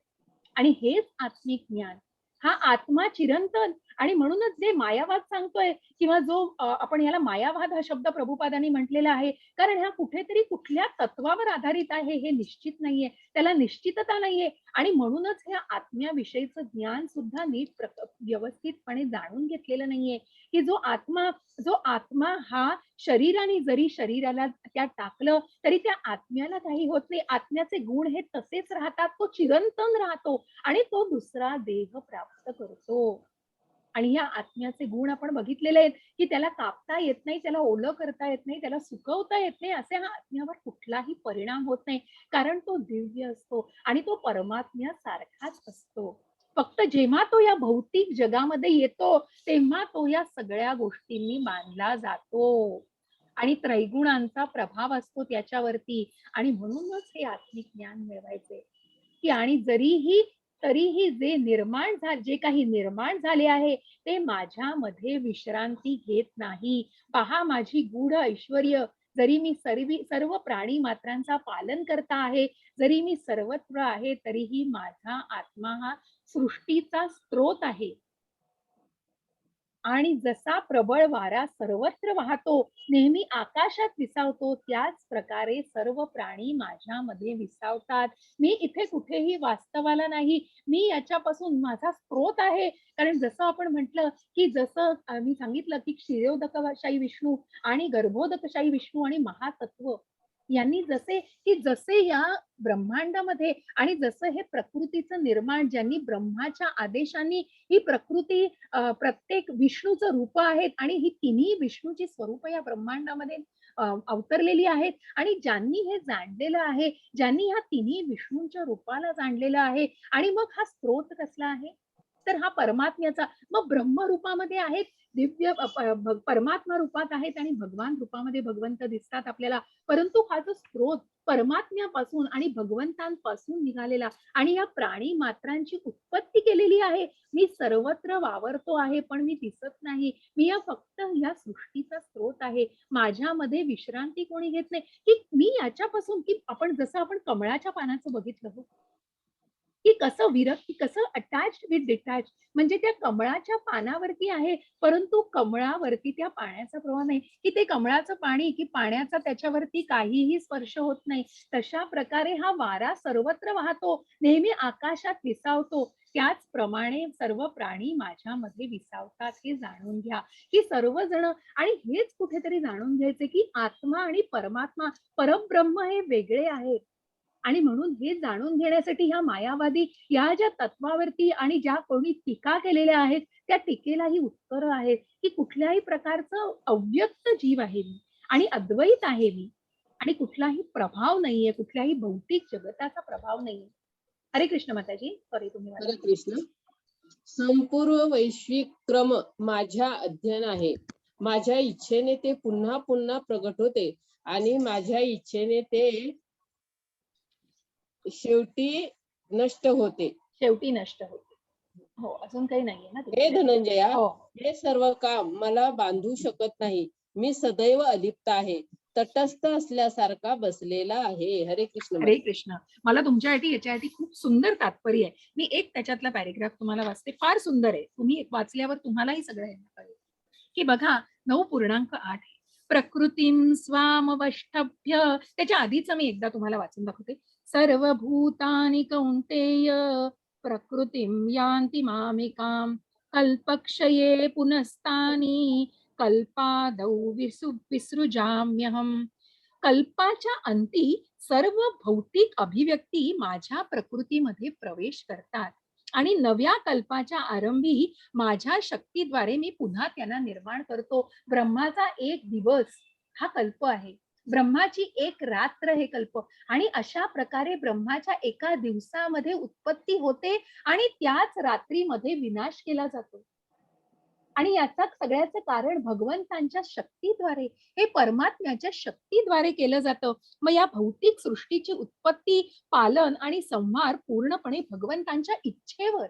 आणि हेच आत्मिक ज्ञान. हा आत्मा चिरंतन आणि म्हणूनच जे मायावाद सांगतोय किंवा जो आपण याला मायावाद हा शब्द प्रभुपादांनी म्हटलेला आहे, कारण हा कुठेतरी कुठल्या तत्वावर आधारित आहे हे निश्चित नाहीये, त्याला निश्चितता नाहीये आणि म्हणूनच हे आत्म्याविषयीचं ज्ञान सुद्धा व्यवस्थितपणे जाणून घेतलेलं नाहीये, की जो आत्मा हा शरीराने जरी शरीराला त्या टाकलं तरी त्या आत्म्याला काही होत नाही. आत्म्याचे गुण हे तसेच राहतात. तो चिरंतन राहतो आणि तो दुसरा देह प्राप्त करतो. आणि या आत्म्याचे गुण आपण बघितलेले आहेत, की त्याला कापता येत नाही, त्याला ओलं करता येत नाही, त्याला सुकवता येत नाही, असे हा आत्म्यावर कुठलाही परिणाम होत नाही. कारण तो दिव्य असतो आणि तो परमात्म्यासारखाच असतो. फक्त जेव्हा तो या भौतिक जगामध्ये येतो, तेव्हा तो या सगळ्या गोष्टींनी बांधला जातो. आणि त्रैगुणांचा प्रभाव असतो त्याच्यावरती आणि म्हणूनच हे आत्मिक ज्ञान मिळवायचे. की आणि तरीही जे काही निर्माण झाले आहे ते माझ्यामध्ये विश्रांती घेत नाही. पहा माझी गूढ ऐश्वर्य, जरी मी सर्व प्राणी मात्रांचा पालन करता आहे, जरी मी सर्वत्र आहे, तरीही माझा आत्मा हा सृष्टीचा स्रोत आहे. आणि जसा प्रबळ वारा सर्वत्र वाहतो, नेहमी आकाशात विसावतो, त्याच प्रकारे सर्व प्राणी माझ्यामध्ये विसावतात. मी इथे कुठेही वास्तवाला नाही, मी याच्यापासून माझा स्रोत आहे. कारण जसं आपण म्हटलं, की जसं मी सांगितलं, की क्षीरोदकशाही विष्णू आणि गर्भोदकशाही विष्णू आणि महातत्व यांनी जसे या ब्रह्मांडामध्ये आणि जसं हे प्रकृतीचं निर्माण ज्यांनी ब्रह्माच्या आदेशांनी ही प्रकृती प्रत्येक विष्णूचं रूप आहेत आणि ही तिन्ही विष्णूची स्वरूप या ब्रह्मांडामध्ये अवतरलेली आहेत आणि ज्यांनी हे जाणलेलं आहे, ज्यांनी ह्या तिन्ही विष्णूंच्या रूपाला जाणलेलं आहे आणि मग हा स्रोत कसला आहे, तर हा परमात्म्याचा. मग ब्रह्म रूपामध्ये आहेत, दिव्य परमात्मा रूपात आहेत आणि भगवान रूपामध्ये भगवंत दिसतात आपल्याला. परंतु हा जो स्रोत परमात्म्यापासून आणि भगवंतांपासून निघालेला आणि या प्राणी मात्रांची उत्पत्ती केलेली आहे. मी सर्वत्र वावरतो आहे, पण मी दिसत नाही. मी फक्त या सृष्टीचा स्रोत आहे. माझ्यामध्ये विश्रांती कोणी घेत नाही, की मी याच्यापासून, की आपण कमळाच्या पानाचं बघितलं हो, की कसं विरक्ती, कसं अटॅच्ड विथ डिटॅच, म्हणजे त्या कमळाच्या पानावरती आहे, परंतु कमळावरती त्या पाण्याचा प्रवाह नाही, की ते कमळाचं पाणी, की पाण्याचा त्याच्यावरती काहीही स्पर्श होत नाही. तशा प्रकारे हा वारा सर्वत्र वाहतो, नेहमी आकाशात विसावतो. त्याचप्रमाणे सर्व प्राणी माझ्यामध्ये विसावतात हे जाणून घ्या, की सर्वजण. आणि हेच कुठेतरी जाणून घ्यायचे, की आत्मा आणि परमात्मा, परब्रह्म हे वेगळे आहेत. आणि म्हणून हे जाणून घेण्यासाठी ह्या मायावादी या ज्या तत्वावरती आणि ज्या कोणी टीका केलेल्या आहेत, त्या टीकेलाही उत्तर आहेत, की कुठल्याही प्रकारचं अव्यक्त जीव आहे मी आणि अद्वैत आहे मी आणि कुठलाही प्रभाव नाहीये, कुठल्याही भौतिक जगताचा प्रभाव नाहीये. हरे कृष्ण माताजी, सॉरी तुम्ही मला. हरे कृष्ण. संपूर्ण वैश्विक क्रम माझ्या अध्ययन आहे. माझ्या इच्छेने ते पुन्हा पुन्हा प्रगट होते आणि माझ्या इच्छेने ते शेवटी नष्ट होते. शेवटी नष्ट होते. हो, अजून काही नाहीये ना हे तिथे. धनंजया, हो. हे सर्व काम मला बांधू शकत नाही. मी सदैव अलिप्त आहे, तटस्थ असल्यासारखा बसलेला आहे. हरे कृष्ण हरे माता. कृष्ण. मला तुमच्यासाठी याच्यासाठी खूप सुंदर तात्पर्य आहे. मी एक त्याच्यातला पॅरेग्राफ तुम्हाला वाचते. फार सुंदर आहे. तुम्ही वाचल्यावर तुम्हालाही सगळं यायला कळेल. की बघा 9.8 आहे. प्रकृतीं स्वामवष्टभ्य, त्याच्या आधीच मी एकदा तुम्हाला वाचून दाखवते. सर्वभूतानि कौंतेय प्रकृतीं यान्ति मामिकां कल्पक्षये पुनस्तानि कल्पादौ विसृजाम्यहम्. कल्पाच्या अंती सर्व भौतिक अभिव्यक्ती माझ्या प्रकृतीमध्ये प्रवेश करतात आणि नव्या कल्पाच्या आरंभी माझ्या शक्तीद्वारे मी पुन्हा त्यांना निर्माण करतो. ब्रह्माचा एक दिवस हा कल्प आहे, ब्रह्माची एक रात्र हे कल्प. आणि अशा प्रकारे ब्रह्माच्या एका दिवसामध्ये उत्पत्ती होते आणि त्याच रात्रीमध्ये विनाश केला जातो. आणि याचा सगळ्याचं कारण भगवंतांच्या शक्तीद्वारे, हे परमात्म्याच्या शक्तीद्वारे केलं जातं. मग या भौतिक सृष्टीची उत्पत्ती, पालन आणि संहार पूर्णपणे भगवंतांच्या इच्छेवर.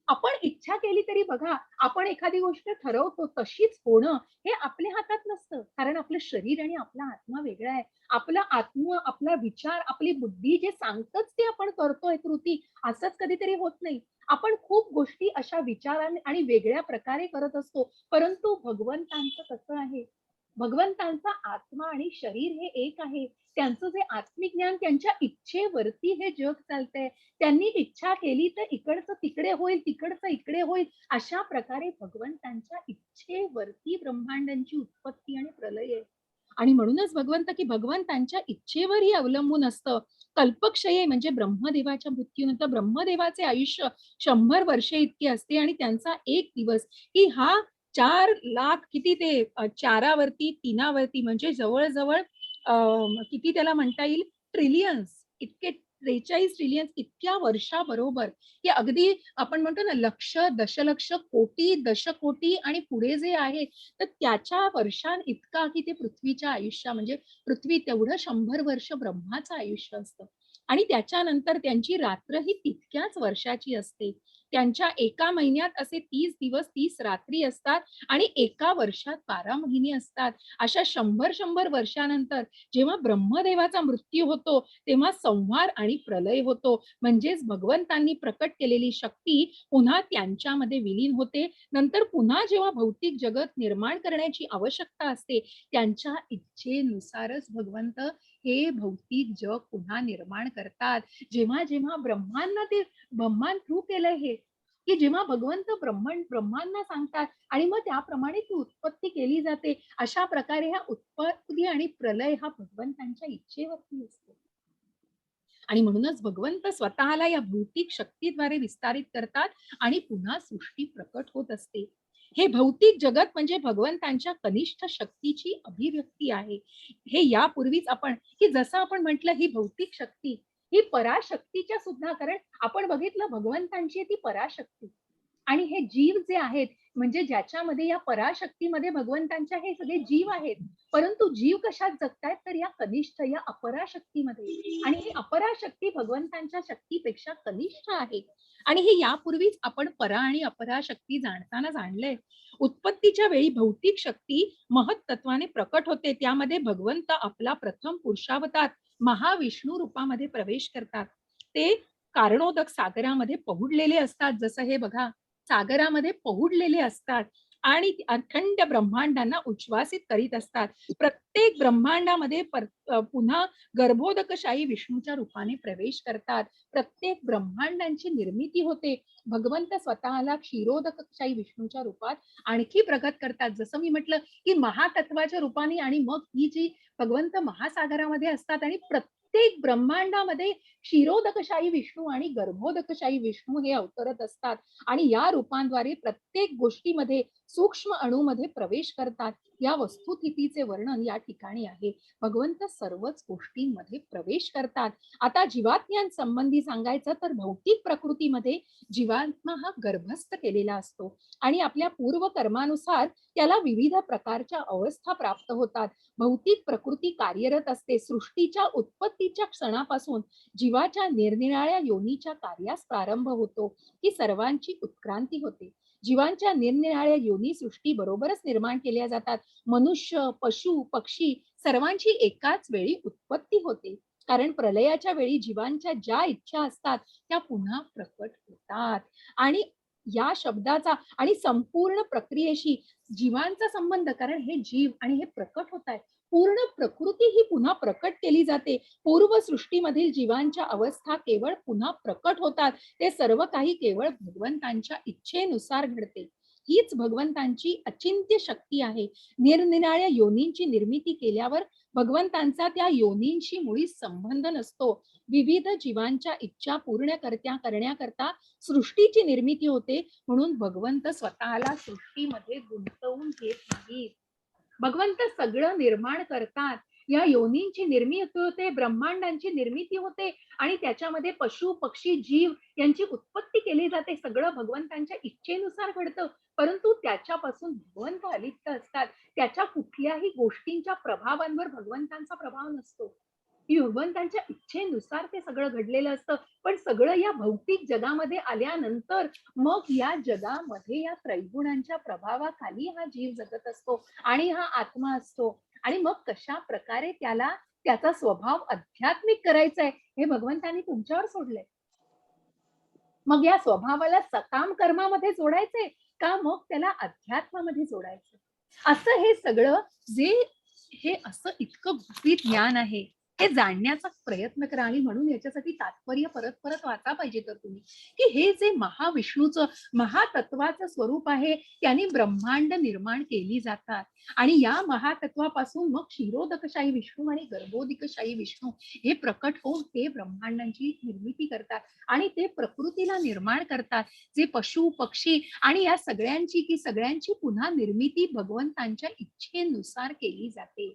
आपण इच्छा केली तरी बघा, आपण एखादी गोष्ट ठरवतो तशीच होणं हे आपल्या हातात नसतं. कारण आपलं शरीर आणि आपला आत्मा वेगळा आहे. आपला आत्मा, आपला विचार, आपली बुद्धी जे सांगतच ते आपण करतोय कृती, असंच कधीतरी होत नाही. आपण खूप गोष्टी अशा विचाराने आणि वेगळ्या प्रकारे करत असतो. परंतु भगवंतांचं कसं आहे? भगवंतांचा आत्मा आणि शरीर हे एक आहे. त्यांचं जे आत्मिक ज्ञान, त्यांच्या इच्छेवरती हे जग चालतंय. त्यांनी इच्छा केली तर इकडचं तिकडे होईल, तिकडचं इकडे होईल. अशा प्रकारे भगवंतांच्या इच्छेवरती ब्रह्मांडांची उत्पत्ती आणि प्रलय आहे. आणि म्हणूनच भगवंत की भगवंतांच्या इच्छेवरही अवलंबून असतं. कल्पक्षये म्हणजे ब्रह्मदेवाच्या मृत्यूनंतर ब्रह्मदेवाचे आयुष्य 100 वर्षे इतके असते आणि त्यांचा एक दिवस की हा 4 लाख किती ते 4वरती 3वरती म्हणजे जवळ किती त्याला म्हणता येईल ट्रिलियन्स इतके 43 ट्रिलियन्स इतक्या वर्षाबरोबर की अगदी आपण म्हणतो ना लक्ष दशलक्ष कोटी दशकोटी आणि पुढे जे आहे तर त्याच्या वर्षां इतका की ते पृथ्वीच्या आयुष्या म्हणजे पृथ्वी तेवढं 100 वर्ष ब्रह्माचं आयुष्य असतं आणि त्याच्यानंतर त्यांची रात्र ही तितक्याच वर्षाची असते. त्यांच्या एका महिन्यात असे 30 दिवस 30 रात्री असतात आणि एका वर्षात 12 महिने असतात. अशा 100 वर्षानंतर जेव्हा ब्रह्मदेवाचा मृत्यू होतो तेव्हा संहार आणि प्रलय होतो. म्हणजेच भगवंतांनी प्रकट केलेली शक्ती पुन्हा त्यांच्यामध्ये विलीन होते. नंतर पुन्हा जेव्हा भौतिक जगत निर्माण करण्याची आवश्यकता असते त्यांच्या इच्छेनुसारच भगवंत हे भौतिक जग पुन्हा निर्माण करतात. जेव्हा जेव्हा ब्रह्मांना ते ब्रह्मांड थ्रू केलंय हे की जेव्हा भगवंत ब्रह्मांना सांगतात आणि मग त्याप्रमाणे ती उत्पत्ती केली जाते. अशा प्रकारे ह्या उत्पत्ती आणि प्रलय हा भगवंतांच्या इच्छेवरती असतो. आणि म्हणूनच भगवंत स्वतःला या भौतिक शक्तीद्वारे विस्तारित करतात आणि पुन्हा सृष्टी प्रकट होत असते. हे भौतिक जगत म्हणजे भगवंतांच्या कनिष्ठ शक्तीची अभिव्यक्ती आहे. हे यापूर्वीच आपण की जसं आपण म्हटलं ही भौतिक शक्ती ही पराशक्तीच्या सुद्धा कारण आपण बघितलं भगवंतांची ती पराशक्ती आणि हे जीव जे आहेत म्हणजे ज्याच्यामध्ये या पराशक्तीमध्ये भगवंतांच्या हे सगळे जीव आहेत परंतु जीव कशात जगतायत तर या कनिष्ठ या अपराशक्तीमध्ये आणि ही अपराशक्ती भगवंतांच्या शक्तीपेक्षा कनिष्ठ आहे आणि हे यापूर्वीच आपण परा आणि अपराशक्ती जाणताना जाणलंय. उत्पत्तीच्या वेळी भौतिक शक्ती महत्त्वाने प्रकट होते. त्यामध्ये भगवंत आपला प्रथम पुरुषावतार महाविष्णू रूपामध्ये प्रवेश करतात. ते कारणोदक सागरामध्ये पहुडलेले असतात. जसं हे बघा सागरामध्ये पहुडलेले असतात आणि अखंड ब्रह्मांडांना उच्छ्वासित करीत असतात. प्रत्येक ब्रह्मांडामध्ये पुन्हा गर्भोदकशाही विष्णूच्या रूपाने प्रवेश करतात. प्रत्येक ब्रह्मांडांची निर्मिती होते. भगवंत स्वतःला क्षीरोदकशाही विष्णूच्या रूपात आणखी प्रगत करतात. जसं मी म्हटलं की महातत्वाच्या रूपाने आणि मग ही जी भगवंत महासागरामध्ये असतात आणि प्रत्येक ब्रह्मांडामध्ये क्षीरोदकशाही विष्णू आणि गर्भोदकशाही विष्णू हे अवतरत असतात आणि या रूपांद्वारे प्रत्येक गोष्टीमध्ये सूक्ष्म अणूमध्ये प्रवेश करतात. या वस्तुस्थितीचे वर्णन या ठिकाणी आहे. भगवंत सर्वच गोष्टींमध्ये प्रवेश करतात. आता जीवात्म्यां संबंधी सांगायचं तर भौतिक प्रकृतीमध्ये जीवात्मा हा गर्भस्थ केलेला असतो आणि आपल्या पूर्व कर्मानुसार त्याला विविध प्रकारच्या अवस्था प्राप्त होतात. भौतिक प्रकृती कार्यरत असते. सृष्टीच्या उत्पत्तीच्या क्षणापासून जीवाच्या निरनिराळ्या योनीच्या कार्यास प्रारंभ होतो की सर्वांची उत्क्रांती होते. जीवांच्या निरनिराळ्या योनी सृष्टी बरोबरच निर्माण केल्या जातात. मनुष्य पशु पक्षी सर्वांची एकाच वेळी उत्पत्ती होते कारण प्रलयाच्या वेळी जीवांच्या ज्या इच्छा असतात त्या पुन्हा प्रकट होतात आणि या शब्दाचा आणि संपूर्ण प्रक्रियेशी जीवांचा संबंध कारण हे जीव आणि हे प्रकट होत आहे. पूर्ण प्रकृती ही पुन्हा प्रकट केली जाते. पूर्व सृष्टीमधील जीवांच्या अवस्था केवळ पुन्हा प्रकट होतात. ते सर्व काही केवळ भगवंतांच्या इच्छेनुसार घडते. हीच भगवंतांची अचिंत्य शक्ती आहे. निरनिराळ्या योनींची निर्मिती केल्यावर भगवंतांचा त्या योनींशी मुळीच संबंध नसतो. विविध जीवांच्या इच्छा पूर्ण करण्याकरता सृष्टीची निर्मिती होते म्हणून भगवंत स्वतःला सृष्टीमध्ये गुंतवून घेत नाहीत. भगवंत सगळं निर्माण करतात. या योनींची निर्मिती होते ब्रह्मांडांची निर्मिती होते आणि त्याच्यामध्ये पशु पक्षी जीव यांची उत्पत्ती केली जाते. सगळं भगवंतांच्या इच्छेनुसार घडतं परंतु त्याच्यापासून भगवंत अलिप्त असतात. त्याच्या कुठल्याही गोष्टींच्या प्रभावांवर भगवंतांचा प्रभाव नसतो. भगवंतांच्या इच्छेनुसार ते सगळं घडलेलं असतं. पण सगळं या भौतिक जगामध्ये आल्यानंतर मग या जगामध्ये या त्रैगुणांच्या प्रभावाखाली हा जीव जगत असतो आणि हा आत्मा असतो आणि मग कशा प्रकारे त्याला त्याचा स्वभाव आध्यात्मिक करायचा आहे हे भगवंतांनी तुमच्यावर सोडलंय. मग या स्वभावाला सकाम कर्मामध्ये जोडायचंय का मग त्याला अध्यात्मामध्ये जोडायचं. असं हे सगळं जे हे असं इतकं गुपित ज्ञान आहे हे जाणण्याचा प्रयत्न करा. आणि म्हणून याच्यासाठी तात्पर्य परत परत वाचा पाहिजे तर तुम्ही, की हे जे महाविष्णूचं महातत्वाचं स्वरूप आहे, त्याने ब्रह्मांड निर्माण केली जातात. आणि या महातत्वापासून मग क्षीरोदकशाही विष्णू आणि गर्भोदिकशाही विष्णू हे प्रकट होऊन ते ब्रह्मांडांची निर्मिती करतात आणि ते प्रकृतीला निर्माण करतात. जे पशु पक्षी आणि या सगळ्यांची पुन्हा निर्मिती भगवंतांच्या इच्छेनुसार केली जाते.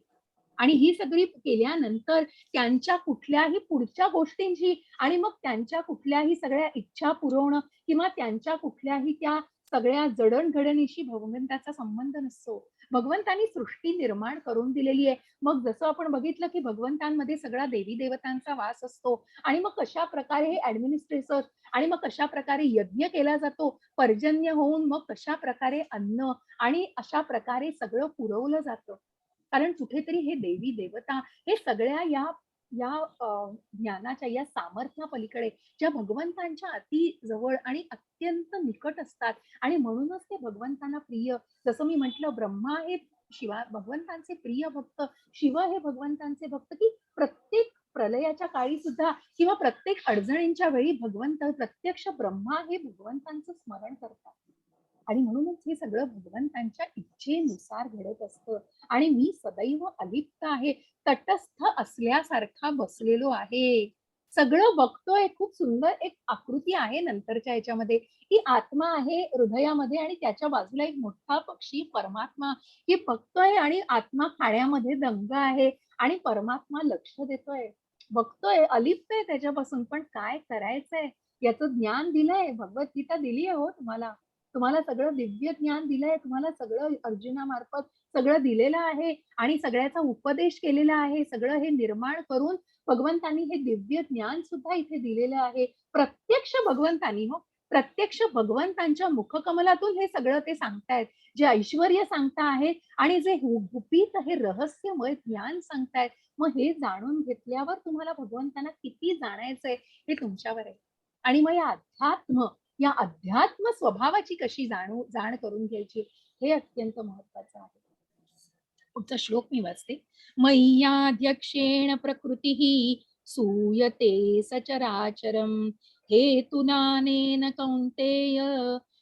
आणि ही सगळी केल्यानंतर त्यांच्या कुठल्याही पुढच्या गोष्टींची आणि मग त्यांच्या कुठल्याही सगळ्या इच्छा पुरवणं किंवा त्यांच्या कुठल्याही त्या सगळ्या जडणघडणीशी भगवंताचा संबंध नसतो. भगवंतांनी सृष्टी निर्माण करून दिलेली आहे. मग जसं आपण बघितलं की भगवंतांमध्ये सगळा देवी देवतांचा वास असतो आणि मग कशा प्रकारे हे ऍडमिनिस्ट्रेटर आणि मग कशा प्रकारे यज्ञ केला जातो, पर्जन्य होऊन मग कशा प्रकारे अन्न आणि अशा प्रकारे सगळं पुरवलं जातं. कारण कुठेतरी हे देवी देवता हे सगळ्या या या ज्ञानाच्या या सामर्थ्यापलीकडे ज्या भगवंतांच्या अति जवळ आणि अत्यंत निकट असतात आणि म्हणूनच ते भगवंतांना प्रिय. जसं मी म्हटलं, ब्रह्मा हे शिवा भगवंतांचे प्रिय भक्त, शिव हे भगवंतांचे भक्त, की प्रत्येक प्रलयाच्या काळी सुद्धा किंवा प्रत्येक अडचणींच्या वेळी भगवंत प्रत्यक्ष ब्रह्मा हे भगवंतांचं स्मरण करतात. आणि म्हणूनच हे सगळं भगवंतांच्या इच्छेनुसार घडत असतं. आणि मी सदैव अलिप्त आहे, तटस्थ असल्यासारखा बसलेलो आहे. सगळं बघतोय. खूप सुंदर एक आकृती आहे नंतरच्या याच्यामध्ये, की आत्मा आहे हृदयामध्ये आणि त्याच्या बाजूला एक मोठा पक्षी परमात्मा ही बघतोय आणि आत्मा खाण्यामध्ये दंग आहे आणि परमात्मा लक्ष देतोय, बघतोय, अलिप्त आहे त्याच्यापासून. पण काय करायचंय याचं ज्ञान दिलंय, भगवद्गीता दिली आहे हो तुम्हाला. तुम्हाला सगळं दिव्य ज्ञान दिलंय, तुम्हाला सगळं अर्जुनामार्फत सगळं दिलेलं आहे आणि सगळ्याचा उपदेश केलेला आहे. सगळं हे निर्माण करून भगवंतांनी हे दिव्य ज्ञान सुद्धा इथे दिलेलं आहे. प्रत्यक्ष भगवंतांनी, हो, प्रत्यक्ष भगवंतांच्या मुखकमलातून हे सगळं ते सांगतायत. जे ऐश्वर्य सांगता आहेत आणि जे गुपित हे रहस्यमय ज्ञान सांगतायत. मग हे जाणून घेतल्यावर तुम्हाला भगवंतांना किती जाणायचंय हे तुमच्यावर आहे. आणि मग या अध्यात्म स्वभावाची कशी जाण करून घ्यायची हे अत्यंत महत्वाचं आहे. पुढचा श्लोक मी वाचते. मय्याध्यक्षेण प्रकृती सूयते सचराचरम हेतुनानेन कौंतेय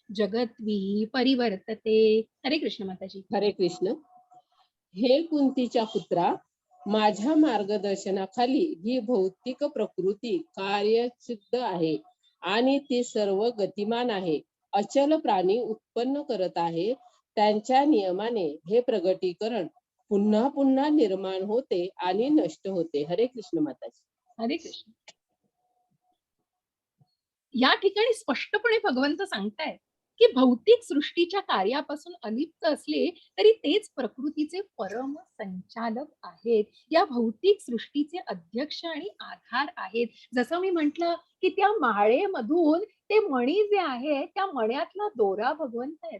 जगद्वी परिवर्तते. हरे कृष्ण माताजी. हरे कृष्ण. हे कुंतीच्या पुत्रा, माझ्या मार्गदर्शनाखाली ही भौतिक प्रकृती कार्यसिद्ध आहे आणि ती सर्व गतिमान आहे. अचल प्राणी उत्पन्न करत आहे. त्यांच्या नियमाने हे प्रगटीकरण पुन्हा पुन्हा निर्माण होते आणि नष्ट होते. हरे कृष्ण माताजी. हरे कृष्ण. या ठिकाणी स्पष्टपणे भगवंत सांगतायत की भौतिक सृष्टीच्या कार्यापासून अलिप्त असले तरी तेच प्रकृतीचे परम संचालक आहेत. या भौतिक सृष्टीचे अध्यक्ष आणि आधार आहेत. जसं मी म्हटलं की त्या माळेमधून ते मणी जे आहे त्या मण्यातला दोरा भगवंत आहेत.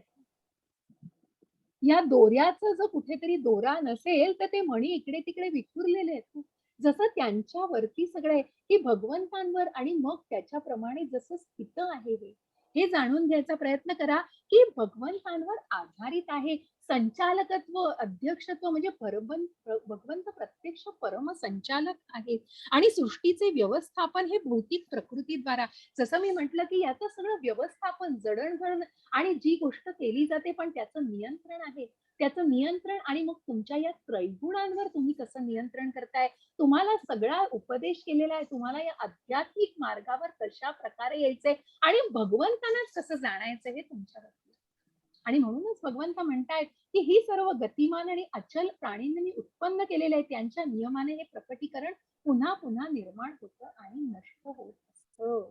या दोऱ्याचं जर कुठेतरी दोरा नसेल तर ते मणी इकडे तिकडे विखुरलेले आहेत. जसं त्यांच्यावरती सगळे की भगवंतांवर आणि मग त्याच्याप्रमाणे जसं स्थित आहे हे जाणून घ्यायचा प्रयत्न करा की भगवंतांवर आधारित आहे. संचालकत्व, अध्यक्षत्व म्हणजे भगवंत प्रत्यक्ष परम संचालक आहेत आणि सृष्टीचे व्यवस्थापन हे भौतिक प्रकृतीद्वारा. जसं मी म्हटलं की याचं सगळं व्यवस्थापन, जडणघडण आणि जी गोष्ट केली जाते पण त्याचं नियंत्रण आहे. त्याचं नियंत्रण आणि मग तुमच्या या त्रैगुणांवर तुम्ही कसं नियंत्रण करताय, तुम्हाला सगळा उपदेश केलेला आहे. तुम्हाला या आध्यात्मिक मार्गावर कशा प्रकारे यायचंय आणि भगवंतांनाच कसं जाणायचं हे तुमच्यावर. आणि म्हणूनच भगवंत म्हणतायत की ही सर्व गतिमान आणि अचल प्राणींनी मी उत्पन्न केलेले आहे. त्यांच्या नियमाने हे प्रकटीकरण पुन्हा पुन्हा निर्माण होतं आणि नष्ट होत असतं.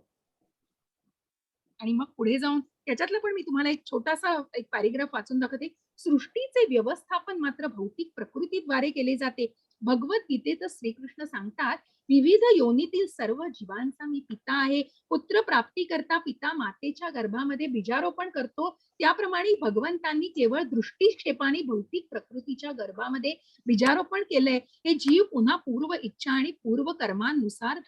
आणि मग पुढे जाऊन त्याच्यातलं पण मी तुम्हाला एक छोटासा एक पॅराग्राफ वाचून दाखवते. सृष्टीचे व्यवस्थापन मात्र भौतिक प्रकृतीद्वारे केले जाते. भगवद्गीतेत श्रीकृष्ण सांगतात, विविध योनीतील सर्व जीवांचा मी पिता आहे. पुत्र प्राप्ती करता पिता मातेच्या गर्भामध्ये बीजारोपण करतो, त्याप्रमाणे भगवंतांनी केवळ दृष्टिक्षेपाने भौतिक प्रकृतीच्या गर्भामध्ये बीजारोपण केलंय. हे जीव पुन्हा पूर्व इच्छा आणि पूर्व कर्मानुसार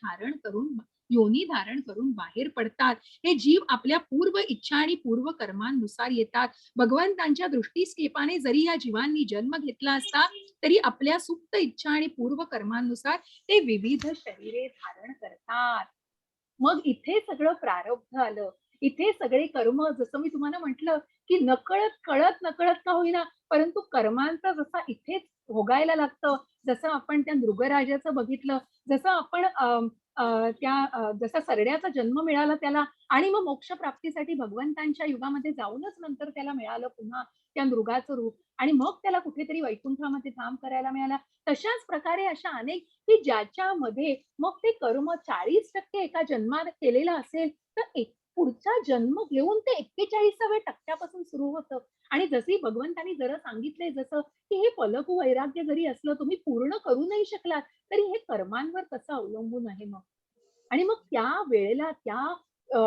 योनी धारण करून बाहेर पडतात. हे जीव आपल्या पूर्व इच्छा आणि पूर्व कर्मानुसार येतात. भगवंतांच्या दृष्टिक्षेपाने जरी या जीवांनी जन्म घेतला असता तरी आपल्या सुप्त इच्छा आणि पूर्व कर्मानुसार ते विविध शरीरे धारण करतात. मग इथे सगळं प्रारब्ध आलं, इथे सगळे कर्म, जसं मी तुम्हाला म्हटलं की नकळत कळत नकळत का होईना, परंतु कर्मांचा जसा इथेच भोगायला लागतं, जसं आपण त्या मृगराजाचं बघितलं, जसं आपण जसा सरड्याचा जन्म मिळाला त्याला, आणि मग मोक्ष प्राप्तीसाठी भगवंतांच्या युगामध्ये जाऊनच नंतर त्याला मिळालं पुन्हा त्या मृगाचं रूप, आणि मग त्याला कुठेतरी वैकुंठामध्ये धाम करायला मिळाला. तशाच प्रकारे अशा अनेक की ज्याच्यामध्ये मग ते कर्म 40% एका जन्मात केलेलं असेल, तर पुढचा जन्म घेऊन ते 41व्या टक्क्यापासून सुरू होतं. आणि जशी भगवंतांनी जरा सांगितलंय, जसं की हे फलभू वैराग्य जरी असलं, तुम्ही पूर्ण करू नाही शकलात, तरी हे कर्मांवर कसं अवलंबून आहे मग. आणि मग त्या वेळेला त्या अ,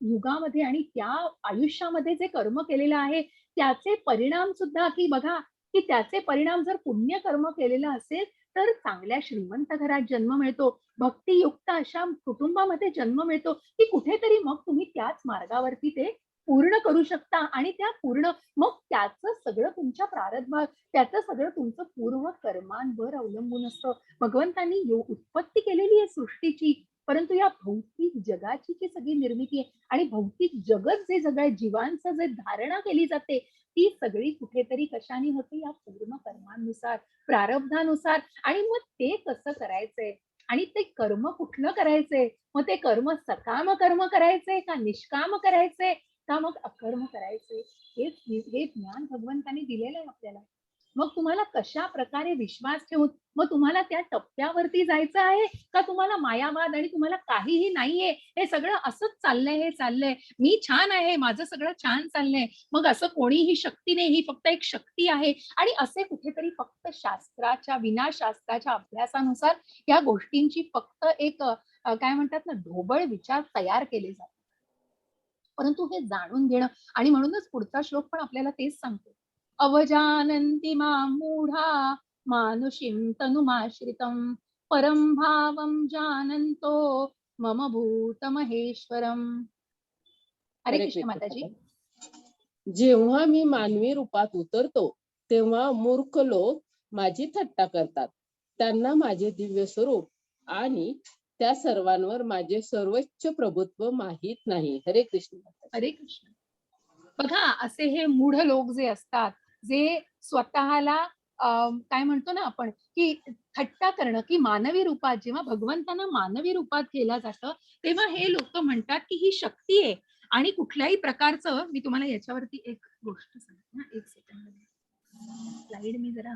युगामध्ये आणि त्या आयुष्यामध्ये जे कर्म केलेलं आहे, त्याचे परिणाम सुद्धा, की बघा, की त्याचे परिणाम जर पुण्य कर्म केलेलं असेल, तर चांगल्या श्रीमंत घरात जन्म मिळतो, भक्तियुक्त अशा कुटुंबामध्ये जन्म मिळतो, की कुठेतरी मग तुम्ही त्याच मार्गावरती ते पूर्ण करू शकता, आणि त्या पूर्ण मग त्याचं सगळं तुमच्या प्रारब्धात, त्याचं सगळं तुमचं पूर्व कर्मांवर अवलंबून असतं. भगवंतांनी उत्पत्ती केलेली आहे सृष्टीची, परंतु या भौतिक जगाची जी सगळी निर्मिती आहे आणि भौतिक जगत जे सगळ्या जीवांचं जे धारणा केली जाते, ती सगळी कुठेतरी कशाने होते, या पूर्ण कर्मानुसार, प्रारब्धानुसार. आणि मग ते कसं करायचंय आणि ते कर्म कुठलं करायचंय, मग ते कर्म सकाम कर्म करायचंय का निष्काम करायचंय का मग अकर्म करायचंय, हे ज्ञान भगवंतांनी दिलेलं आहे आपल्याला. मग तुम्हाला कशा प्रकारे विश्वास ठेवून मग तुम्हाला त्या टप्प्यावरती जायचं आहे, का तुम्हाला मायावाद आणि तुम्हाला काहीही नाहीये, हे सगळं असंच चाललंय, हे चाललंय, मी छान आहे, माझं सगळं छान चाललंय, मग असं कोणीही शक्ती नाही, ही फक्त एक शक्ती आहे, आणि असे कुठेतरी फक्त शास्त्राच्या विना शास्त्राच्या अभ्यासानुसार या गोष्टींची फक्त एक काय म्हणतात ना, ढोबळ विचार तयार केले जातात. परंतु हे जाणून घेणं, आणि म्हणूनच पुढचा श्लोक पण आपल्याला तेच सांगतो. अवजानन्ति मां मूढा मानुषीं तनुमाश्रितं परं भावं जानन्तो मम भूत महेश्वरम. हरे हरे कृष्ण कृष्ण माताजी. माता. जेव्हा मी मानवी रूपात उतरतो, तेव्हा मूर्ख लोक माझी थट्टा करतात. त्यांना माझे दिव्य स्वरूप आणि त्या सर्वांवर माझे सर्वोच्च प्रभुत्व माहित नाही. हरे कृष्ण माता. हरे कृष्ण. बघा, असे हे मूढ लोक जे असतात, जे स्वतःला काय म्हणतो ना आपण, की थट्टा करणं, की मानवी रूपात, जेव्हा भगवंतांना मानवी रूपात केलं जातं, तेव्हा हे लोक म्हणतात की ही शक्ती आहे, आणि कुठल्याही प्रकारचं, मी तुम्हाला याच्यावरती एक गोष्ट सांगते ना, एक सेकंड, स्लाइड मी जरा,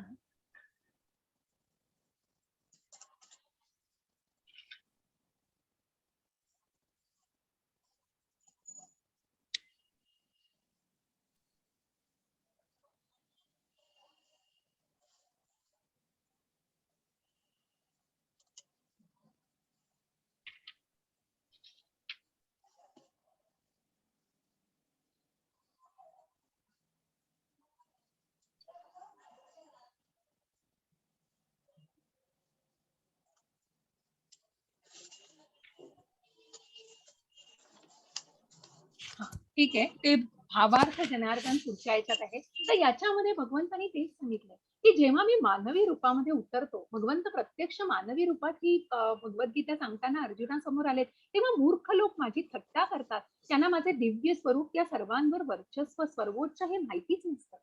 ठीक आहे, ते भावार्थ जनार्दन पुढच्या याच्यात आहे. तर याच्यामध्ये भगवंतांनी तेच सांगितलंय, की जेव्हा मी मानवी रूपामध्ये उतरतो, भगवंत प्रत्यक्ष मानवी रूपात ही भगवद्गीता सांगताना अर्जुनासमोर आलेत, तेव्हा मूर्ख लोक माझी थट्टा करतात. त्यांना माझे दिव्य स्वरूप या सर्वांवर वर्चस्व सर्वोच्च हे माहितीच नसतं,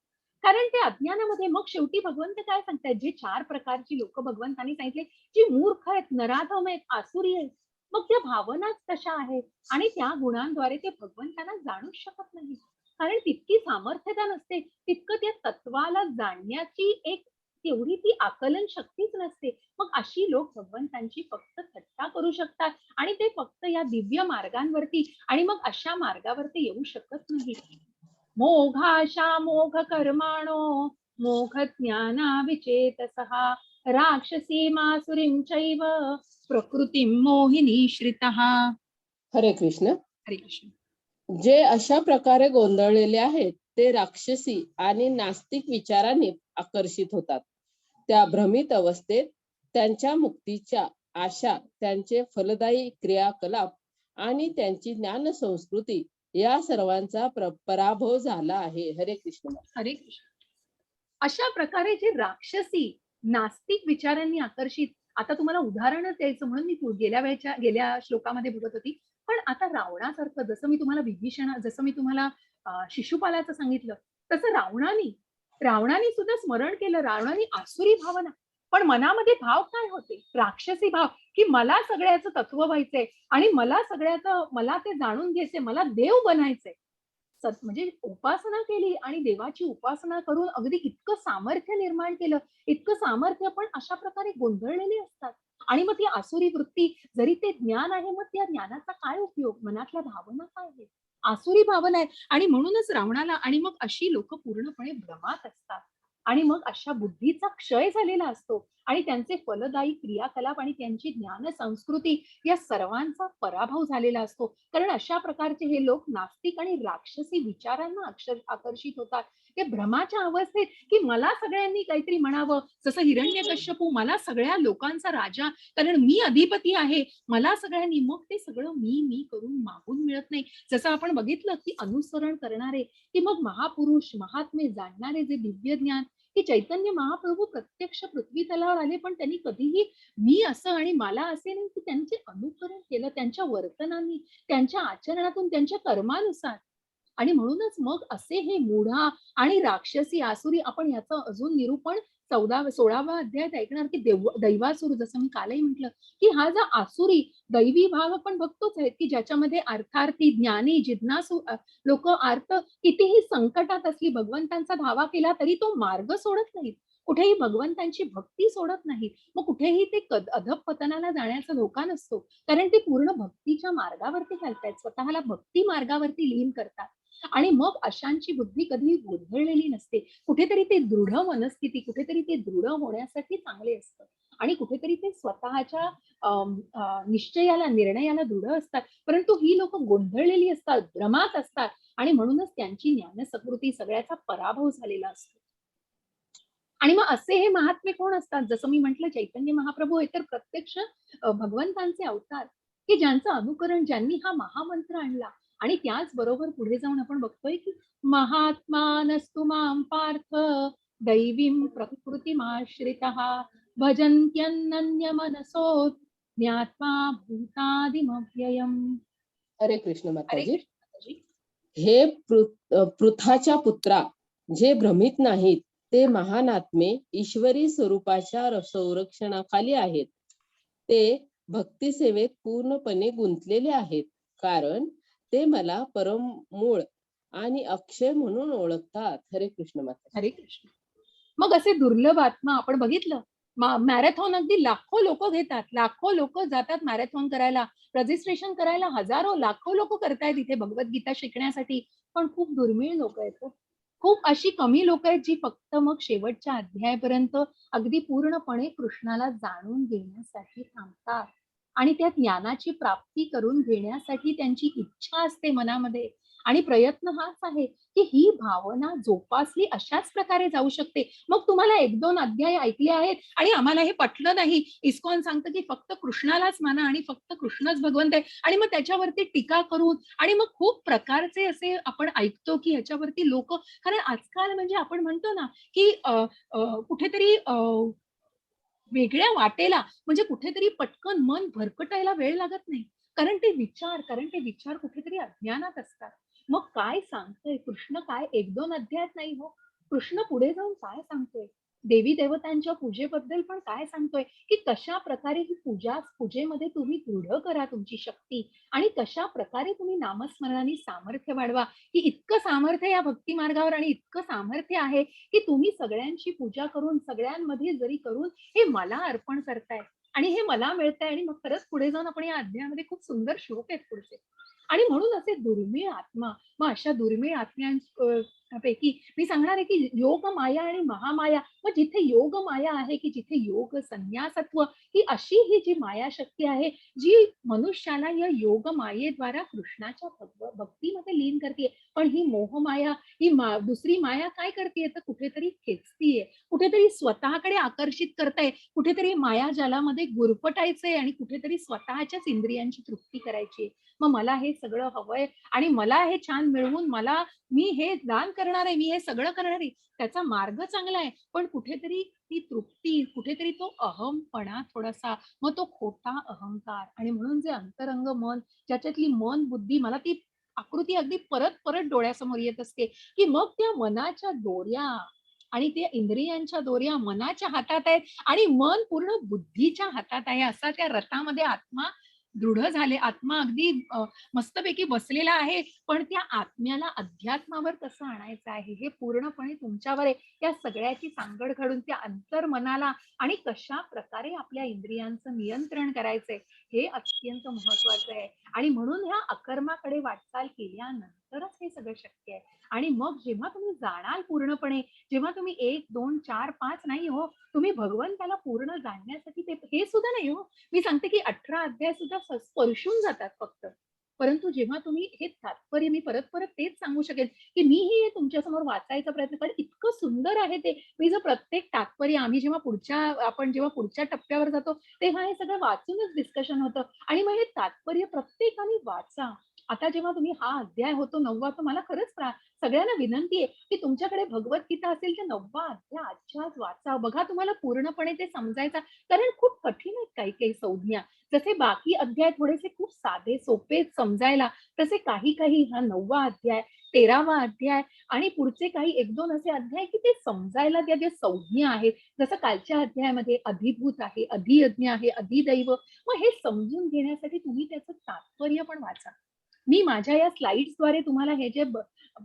कारण ते अज्ञानामध्ये. मग शेवटी भगवंत काय सांगतात, जे 4 प्रकारची लोक भगवंतांनी सांगितले, जी मूर्ख आहेत, नराधम आहेत, आसुरी आहेत, मग त्या भावनाच तशा आहेत, आणि त्या गुणांद्वारे ते भगवंतांना जाणूच शकत नाही, कारण तितकी सामर्थ्यता नसते, तितकं त्या तत्वाला जाणण्याची एक तेवढी ती आकलन शक्तीच नसते. मग अशी लोक भगवंतांची फक्त थट्टा करू शकतात, आणि ते फक्त या दिव्य मार्गांवरती, आणि मग अशा मार्गावरती येऊ शकत नाही. मोघाशा मोघ कर्माणो मोघ ज्ञाना विचेतसः राक्षसी मासुरीं चैव प्रकृतीं मोहिनी श्रितः. हरे कृष्ण. हरे कृष्ण. जे अशा प्रकारे गोंधळलेले आहेत, ते राक्षसी आणि नास्तिक विचाराने आकर्षित होतात. त्या भ्रमित अवस्थेत त्यांच्या मुक्तीच्या आशा, त्यांचे फलदायी क्रियाकलाप आणि त्यांची ज्ञान संस्कृती या सर्वांचा पराभव झाला आहे. हरे कृष्ण. हरे कृष्ण. अशा प्रकारे जे राक्षसी नास्तिक विचारांनी आकर्षित. आता तुम्हाला उदाहरणच द्यायचं म्हणून मी गेल्या श्लोकामध्ये बघत होती. पण आता रावणासारखं, जसं मी तुम्हाला शिशुपालाचं सांगितलं, तसं रावणाने सुद्धा स्मरण केलं. रावणाने आसुरी भावना, पण मनामध्ये भाव काय होते? राक्षसी भाव, की मला सगळ्याचं तत्व व्हायचंय आणि मला ते जाणून घ्यायचंय, मला देव बनायचंय. म्हणजे उपासना केली आणि देवाची उपासना करून अगदी इतकं सामर्थ्य निर्माण केलं, इतकं सामर्थ्य पण अशा प्रकारे गोंधळलेले असतात. आणि मग ती आसुरी वृत्ती, जरी ते ज्ञान आहे, मग त्या ज्ञानाचा काय उपयोग? मनातल्या भावना काय आहेत? आसुरी भावना आहे. आणि म्हणूनच रावणाला, आणि मग अशी लोक पूर्णपणे भ्रमात असतात आणि मग अशा बुद्धीचा क्षय झालेला असतो आणि त्यांचे फलदायी क्रियाकलाप आणि त्यांची ज्ञान संस्कृती या सर्वांचा पराभव झालेला असतो. कारण अशा प्रकारचे हे लोक नास्तिक आणि राक्षसी विचारांना आकर्षित होतात. ते भ्रमाच्या अवस्थेत, की मला सगळ्यांनी काहीतरी म्हणावं, जसं हिरण्यकश्यपू, मला सगळ्या लोकांचा राजा, कारण मी अधिपती आहे, मला सगळ्यांनी, मग ते सगळं मी करून मागून मिळत नाही. जसं आपण बघितलं की अनुसरण करणारे, की मग महापुरुष महात्मे जाणणारे जे दिव्य ज्ञान, की चैतन्य महाप्रभू प्रत्यक्ष पृथ्वी तलावर आले, पण त्यांनी कधीही मी असं आणि मला असे नाही, की त्यांचे अनुकरण केलं त्यांच्या वर्तनाने, त्यांच्या आचरणातून, त्यांच्या कर्मानुसार. आणि म्हणूनच मग असे हे मूढा आणि राक्षसी आसुरी, आपण याचं अजून निरूपण 16व्या अध्यायात ऐकणार, की दैवासुर, जसं मी कालही म्हटलं, की हा जो आसुरी दैवी भाग आपण बघतोच आहेत, की ज्याच्यामध्ये अर्थार्थी, ज्ञानी, जिज्ञासू लोक अर्थ, कितीही संकटात असली, भगवंतांचा धावा केला तरी तो मार्ग सोडत नाहीत, कुठेही भगवंतांची भक्ती सोडत नाहीत. मग कुठेही ते अधःपतनाला जाण्याचा धोका नसतो, कारण ते पूर्ण भक्तीच्या मार्गावरती घालतायत, स्वतःला भक्ती मार्गावरती लीन करतात. आणि मग अशांची बुद्धी कधीही गोंधळलेली नसते. कुठेतरी ते दृढ मनस्थिती, कुठेतरी ते दृढ होण्यासाठी चांगले असतं आणि कुठेतरी ते स्वतःच्या निश्चयाला, निर्णयाला दृढ असतात. परंतु ही लोक गोंधळलेली असतात, भ्रमात असतात आणि म्हणूनच त्यांची ज्ञानसकृती सगळ्याचा पराभव झालेला असतो. आणि मग असे हे महात्मे कोण असतात? जसं मी म्हटलं, चैतन्य महाप्रभू हे तर प्रत्यक्ष भगवंतांचे अवतार, की ज्यांचं अनुकरण, ज्यांनी हा महामंत्र आणला. आणि त्याचबरोबर पुढे जाऊन आपण बघतोय, की महात्मानस्तु मां पार्थ दैवीं प्रकृतिमाश्रितः भजन्त्यनन्य मनसो ज्ञात्वा भूतादिमव्ययम्. हरे कृष्ण हरे माताजी. कृष्ण माताजी. हे पृथाच्या पुत्रा, जे भ्रमित नाहीत, ते महान आत्मे ईश्वरी स्वरूपाच्या संरक्षणाखाली आहेत. ते भक्ती सेवेत पूर्णपणे गुंतलेले आहेत, कारण ते मला परममूळ आणि अक्षय म्हणून ओळखतात. हरे कृष्ण माता. हरे कृष्ण. मग असे दुर्लभ आत्मा आपण बघितलं, मॅरेथॉन अगदी लाखो लोक घेतात, लाखो लोक जातात मॅरेथॉन करायला, रजिस्ट्रेशन करायला हजारो लाखो लोक करतायत इथे भगवद्गीता शिकण्यासाठी. पण खूप दुर्मिळ लोक आहेत हो. खूप अशी कमी लोक आहेत जी फक्त मग शेवटच्या अध्यायापर्यंत अगदी पूर्णपणे कृष्णाला जाणून घेण्यासाठी थांबतात आणि त्या ज्ञानाची प्राप्ती करून घेण्यासाठी त्यांची इच्छा असते मनामध्ये. आणि प्रयत्न हाच आहे, की ही भावना जोपासली अशाच प्रकारे जाऊ शकते. मग तुम्हाला 1-2 अध्याय ऐकले आहेत आणि आम्हाला हे पटलं नाही, इस्कॉन सांगतं की फक्त कृष्णालाच माना आणि फक्त कृष्णच भगवंत आहे, आणि मग त्याच्यावरती टीका करून, आणि मग खूप प्रकारचे असे आपण ऐकतो की ह्याच्यावरती लोक, कारण आजकाल म्हणजे आपण म्हणतो ना, की कुठेतरी वेगळ्या वाटेला, म्हणजे कुठेतरी पटकन मन भरकटायला वेळ लागत नाही, कारण ते विचार कुठेतरी अज्ञानात असतात. मग काय सांगतोय कृष्ण? काय 1-2 अध्यायात नाही हो, कृष्ण पुढे जाऊन काय सांगतोय, देवी देवतांच्या पूजेबद्दल पण काय सांगतोय, की कशा प्रकारे ही पूजेमध्ये तुम्ही दृढ करा तुमची शक्ती, आणि कशा प्रकारे तुम्ही नामस्मरणाने सामर्थ्य वाढवा, की इतकं सामर्थ्य या भक्ती मार्गावर, आणि इतकं सामर्थ्य आहे की तुम्ही सगळ्यांची पूजा करून, सगळ्यांमध्ये जरी करून हे मला अर्पण करताय आणि हे मला मिळतंय. आणि मग खरंच पुढे जाऊन आपण या अध्यायामध्ये खूप सुंदर श्लोक आहेत पुढचे. आणि म्हणून असे दुर्मिळ आत्मा, मग अशा दुर्मिळ आत्म्यांपैकी मी सांगणार आहे, की योग माया आणि महामाया. मग जिथे योग माया आहे, की जिथे योग संन्यासत्व, ही अशी ही जी माया शक्ती आहे, जी मनुष्याला या योग मायेद्वारा कृष्णाच्या भक्तीमध्ये लीन करते. पण ही मोहमाया, ही दुसरी माया काय करते, तर कुठेतरी खेचतीये, कुठेतरी स्वतःकडे आकर्षित करताय, कुठेतरी माया जालामध्ये गुरफटायचंय आणि कुठेतरी स्वतःच्याच इंद्रियांची तृप्ती करायची. मग मला हे सगळं हवंय आणि मला हे छान मिळवून मी हे दान करायचं करणार आहे, मी हे सगळं करणार आहे, त्याचा मार्ग चांगला आहे, पण कुठेतरी ती तृप्ती, कुठेतरी तो अहमपणा थोडासा, मग तो खोटा अहंकार, आणि म्हणून जे अंतरंग मन, ज्याच्यातली मन बुद्धी, मला ती आकृती अगदी परत परत डोळ्यासमोर येत असते, की मग त्या मनाच्या दोऱ्या आणि त्या इंद्रियांच्या दोऱ्या मनाच्या हातात आहेत आणि मन पूर्ण बुद्धीच्या हातात आहे. असा त्या रथामध्ये आत्मा दृढ झाले, आत्मा अगदी मस्तपैकी बसलेला आहे, पण त्या आत्म्याला अध्यात्मावर कसं आणायचं आहे हे पूर्णपणे तुमच्यावर आहे. त्या सगळ्याची सांगड घालून त्या अंतर्मनाला आणि कशा प्रकारे आपल्या इंद्रियांचं नियंत्रण करायचंय हे अत्यंत महत्वाचं आहे. आणि म्हणून ह्या अकर्माकडे वाटचाल केल्यानंतरच हे सगळं शक्य आहे. आणि मग जेव्हा तुम्ही जाणाल पूर्णपणे, जेव्हा तुम्ही 1, 2, 4, 5 नाही हो, तुम्ही भगवंताला पूर्ण जाणण्यासाठी ते हे सुद्धा नाही हो, मी सांगते की 18 अध्याय सुद्धा स्पर्शून जातात फक्त. परंतु जेव्हा तुम्ही हे तात्पर्य, मी परत परत तेच सांगू शकेल, की मीही हे तुमच्यासमोर वाचायचा प्रयत्न करेन. इतकं सुंदर आहे ते. मी जर प्रत्येक तात्पर्य, आम्ही जेव्हा पुढच्या टप्प्यावर जातो, तेव्हा हे सगळं वाचूनच डिस्कशन होतं आणि मग हे तात्पर्य प्रत्येकाने वाचा. आता जेव्हा तुम्ही हा अध्याय होतो 9वा, तर मला खरंच सगळ्यांना विनंती आहे, की तुमच्याकडे भगवद्गीता असेल तर 9वा अध्याय आजच्या आज वाचा. बघा तुम्हाला पूर्णपणे ते समजायचा, कारण खूप कठीण आहेत काही-काही संज्ञा. जसे बाकी अध्याय थोडेसे खूप साधे सोपे समजायला, तसे काही हा 9वा अध्याय, 13वा अध्याय आणि पुढचे काही 1-2 असे अध्याय, की ते समजायला त्या ज्या संज्ञा आहेत, जसं कालच्या अध्यायामध्ये अधिभूत आहे, अधियज्ञ आहे, अधिदैव, मग हे समजून घेण्यासाठी तुम्ही त्याचं तात्पर्य पण वाचा. मी माझ्या या स्लाइड्सद्वारे तुम्हाला हे जे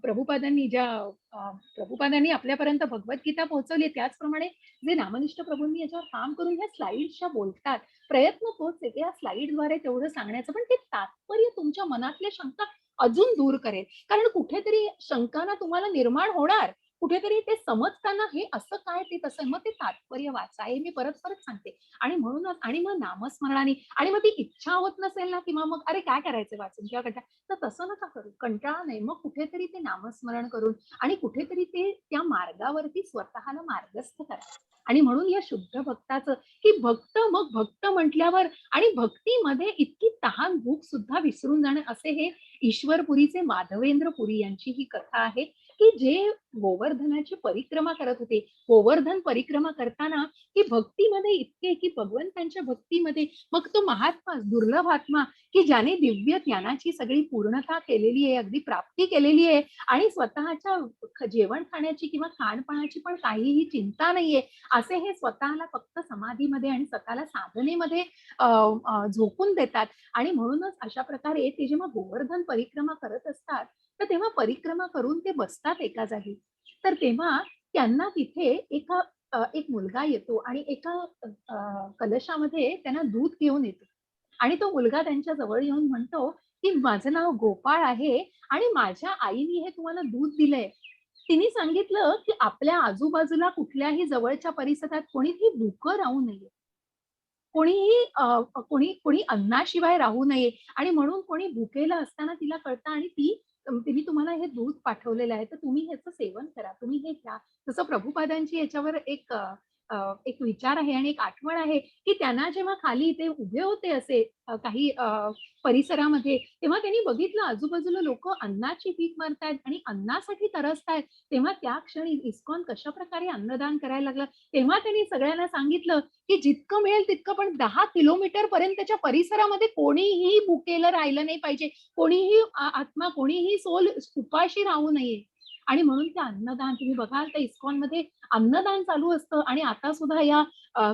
प्रभुपादांनी आपल्यापर्यंत भगवद्गीता पोहोचवली, त्याचप्रमाणे जे नामनिष्ठ प्रभूंनी याच्यावर काम करून ह्या स्लाइड्सच्या बोलतात, प्रयत्न तोच आहे, या स्लाइडद्वारे तेवढं सांगण्याचं, पण ते तात्पर्य तुमच्या मनातल्या शंका अजून दूर करेल. कारण कुठेतरी शंकाना तुम्हाला निर्माण होणार, कुठेतरी ते समजताना हे असं काय ते तसं, मग ते तात्पर्य वाचा, हे मी परत परत सांगते. आणि म्हणूनच, आणि मग नामस्मरणाने, आणि मग ती इच्छा होत नसेल ना, किंवा मग अरे काय करायचं वाचून किंवा कंटाळा, तर तसं नका करू, कंटाळा नाही. मग कुठेतरी ते नामस्मरण करून आणि कुठेतरी ते त्या मार्गावरती स्वतःला मार्गस्थ करा. आणि म्हणून या शुद्ध भक्ताचं, की भक्त, मग भक्त म्हटल्यावर आणि भक्तीमध्ये इतकी तहान भूक सुद्धा विसरून जाणं, असे हे ईश्वरपुरीचे माधवेंद्र पुरी यांची ही कथा आहे, की जे गोवर्धनाची परिक्रमा करत होते. गोवर्धन परिक्रमा करताना की भक्तीमध्ये इतके, की भगवंतांच्या भक्तीमध्ये, मग तो महात्मा, दुर्लभ आत्मा, की ज्याने दिव्य ज्ञानाची सगळी पूर्णता केलेली आहे, अगदी प्राप्ती केलेली आहे आणि स्वतःच्या जेवण खाण्याची किंवा खाणपाण्याची पण काहीही चिंता नाहीये, असे हे स्वतःला फक्त समाधीमध्ये आणि स्वतःला साधनेमध्ये झोकून देतात. आणि म्हणूनच अशा प्रकारे ते जेव्हा गोवर्धन परिक्रमा करत असतात, तर तेव्हा परिक्रमा करून ते बसतात एका जागी. तर तेव्हा त्यांना तिथे एक मुलगा येतो आणि एका कलशामध्ये त्यांना दूध घेऊन येतो. आणि तो मुलगा त्यांच्या जवळ येऊन म्हणतो, की माझं नाव गोपाळ आहे आणि माझ्या आईने हे तुम्हाला दूध दिलंय. तिने सांगितलं, की आपल्या आजूबाजूला कुठल्याही जवळच्या परिसरात कोणीही भुकं राहू नये. कोणी अन्नाशिवाय राहू नये, आणि म्हणून कोणी भुकेलं असताना तिला कळतं आणि तिने तुम्हाला हे दूध पाठवलेलं आहे, तर तुम्ही ह्याचं सेवन करा, तुम्ही हे घ्या. जसं प्रभुपादांची याच्यावर एक विचार आहे आणि एक आठवण आहे, की त्यांना जेव्हा खाली ते उभे होते असे काही परिसरामध्ये, तेव्हा त्यांनी बघितलं आजूबाजूला लोकं अन्नाची भीक मारतायत आणि अन्नासाठी तरसतायत. तेव्हा त्या क्षणी इस्कॉन कशाप्रकारे अन्नदान करायला लागलं, तेव्हा त्यांनी सगळ्यांना सांगितलं, की जितकं मिळेल तितकं, पण 10 किलोमीटर पर्यंतच्या परिसरामध्ये कोणीही भुकेलं राहिलं नाही पाहिजे. कोणीही आत्मा, कोणीही सोल उपाशी राहू नये. आणि म्हणून ते अन्नदान तुम्ही बघाल तर इस्कॉनमध्ये अन्नदान चालू असतं. आणि आता सुद्धा या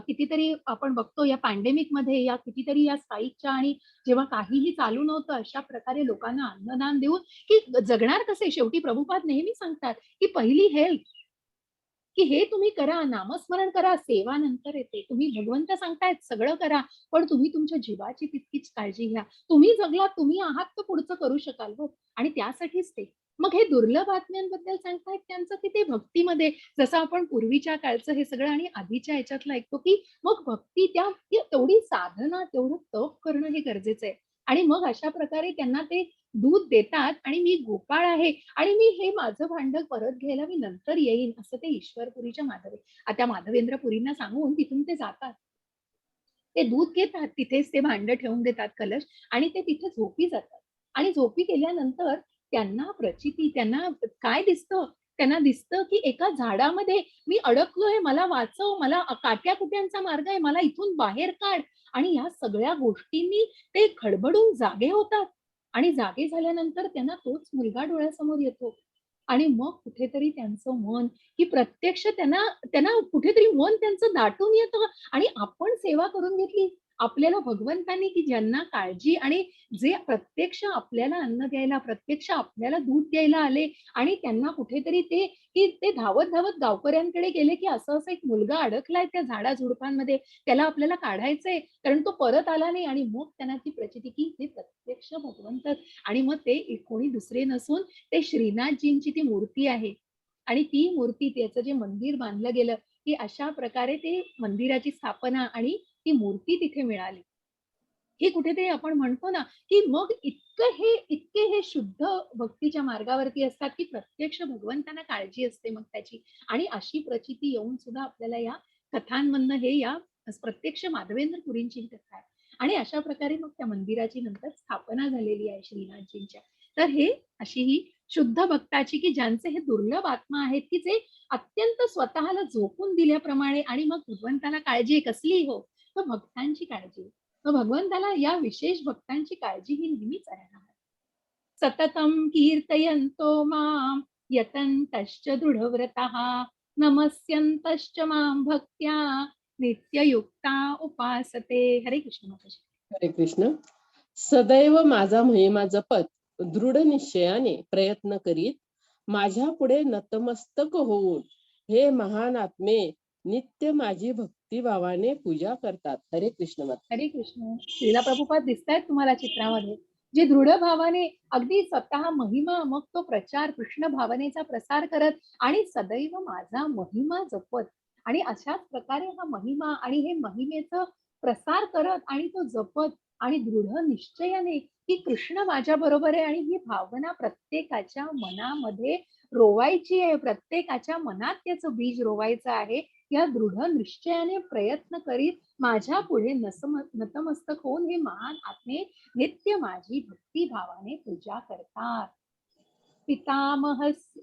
कितीतरी आपण बघतो या पॅन्डेमिकमध्ये, या कितीतरी या स्ट्राईकच्या आणि जेव्हा काहीही चालू नव्हतं, अशा प्रकारे लोकांना अन्नदान देऊन, की जगणार कसे? शेवटी प्रभुपाद नेहमी सांगतात, की पहिली हेल्थ, की हे तुम्ही करा, नामस्मरण करा, सेवा नंतर येते. तुम्ही भगवंत सांगतायत सगळं करा, पण तुम्ही तुमच्या जीवाची तितकीच काळजी घ्या. तुम्ही जगलात, तुम्ही आहात, तर पुढचं करू शकाल हो. आणि त्यासाठीच ते. मग हे दुर्लभ आत्म्यांबद्दल सांगतायत त्यांचं, की ते भक्तीमध्ये, जसं आपण पूर्वीच्या काळचं हे सगळं आणि आधीच्या ह्याच्यातलं ऐकतो, की मग भक्ती तेवढी साधना, तेवढं तप करणं हे गरजेचं आहे. आणि मग अशा प्रकारे त्यांना ते दूध देतात आणि मी गोपाळ आहे आणि मी हे माझं भांड परत घ्यायला मी नंतर येईन, असं ते ईश्वरपुरीच्या त्या माधवेंद्र पुरींना सांगून तिथून ते जातात. ते दूध घेतात, तिथेच ते भांड ठेवून देतात कलश, आणि ते तिथे झोपी जातात. आणि झोपी गेल्यानंतर त्यांना प्रचिती, त्यांना काय दिसतं, त्यांना दिसतं की एका झाडामध्ये मी अडकलोय, मला वाचव, मला काट्याकुट्यांचा मार्ग आहे, मला इथून बाहेर काढ. आणि या सगळ्या गोष्टींनी ते खडबडून जागे होतात आणि जागे झाल्यानंतर त्यांना तोच मुलगा डोळ्यासमोर येतो. आणि मग कुठेतरी त्यांचं मन, की प्रत्यक्ष त्यांना त्यांना कुठेतरी मन त्यांचं दाटून येतं आणि आपण सेवा करून घेतली. आपल्याला भगवंतांनी, की ज्यांना काळजी आणि जे प्रत्यक्ष आपल्याला अन्न द्यायला, प्रत्यक्ष आपल्याला दूध द्यायला आले आणि त्यांना कुठेतरी ते, की ते धावत-धावत गावकऱ्यांकडे गेले, की असं-असं एक मुलगा अडकलाय त्या झाडा-झुडपांमध्ये, त्याला आपल्याला काढायचंय, कारण तो परत आला नाही. आणि मग त्यांना ती प्रचिती, की ते प्रत्यक्ष भगवंत. आणि मग ते कोणी दुसरे नसून ते श्रीनाथजींची ती मूर्ती आहे. आणि ती मूर्ती, त्याचं जे मंदिर बांधलं गेलं, की अशा प्रकारे ते मंदिराची स्थापना आणि ती मूर्ती तिथे मिळाली. हे कुठेतरी आपण म्हणतो ना, की मग इतके हे शुद्ध भक्तीच्या मार्गावरती असतात, की प्रत्यक्ष भगवंतांना काळजी असते मग त्याची. आणि अशी प्रचिती येऊन सुद्धा आपल्याला या कथांमधनं हे या प्रत्यक्ष माधवेंद्र पुरींची ही कथा आहे. आणि अशा प्रकारे मग त्या मंदिराची नंतर स्थापना झालेली आहे श्रीनाथजींच्या. तर हे अशी ही शुद्ध भक्ताची, की ज्यांचे हे दुर्लभ आत्मा आहेत, की जे अत्यंत स्वतःला झोकून दिल्याप्रमाणे. आणि मग भगवंताला काळजी कसली हो, तर भक्तांची काळजी. तर भगवंताला या विशेष भक्तांची काळजी ही नेहमीच राहणार. सततं कीर्तयन्तो मां यतन्तश्च दृढव्रतः नमस्यन्तश्च मां भक्त्या नित्ययुक्ता उपासते. हरे कृष्ण माताजी. हरे कृष्ण. सदैव माझा महिमा जपत दृढ निश्चयाने प्रयत्न करीत माझ्या पुढे नतमस्तक होऊन हे महान आत्मे नित्य माझी भक्ती भावाने पूजा करतात. हरे कृष्ण माता. हरे कृष्ण. श्रीला प्रभुपाद दिसतायत तुम्हाला चित्रामध्ये, जे दृढ भावाने अगदी स्वतः महिमा, मग तो प्रचार, कृष्ण भावनेचा प्रसार करत आणि सदैव माझा महिमा जपत. आणि अशाच प्रकारे हा महिमा आणि हे महिमेचं प्रसार करत आणि तो जपत आणि दृढ निश्चयाने, की कृष्ण माझ्या बरोबर आहे. आणि ही भावना प्रत्येकाच्या मनामध्ये रोवायची आहे, प्रत्येकाच्या मनात त्याचं बीज रोवायचं आहे. या दृढ निश्चयाने प्रयत्न करीत माझ्या पुढे नतमस्तक होऊन हे महान आत्मे नित्य माझी भक्ती भावाने पूजा करतात.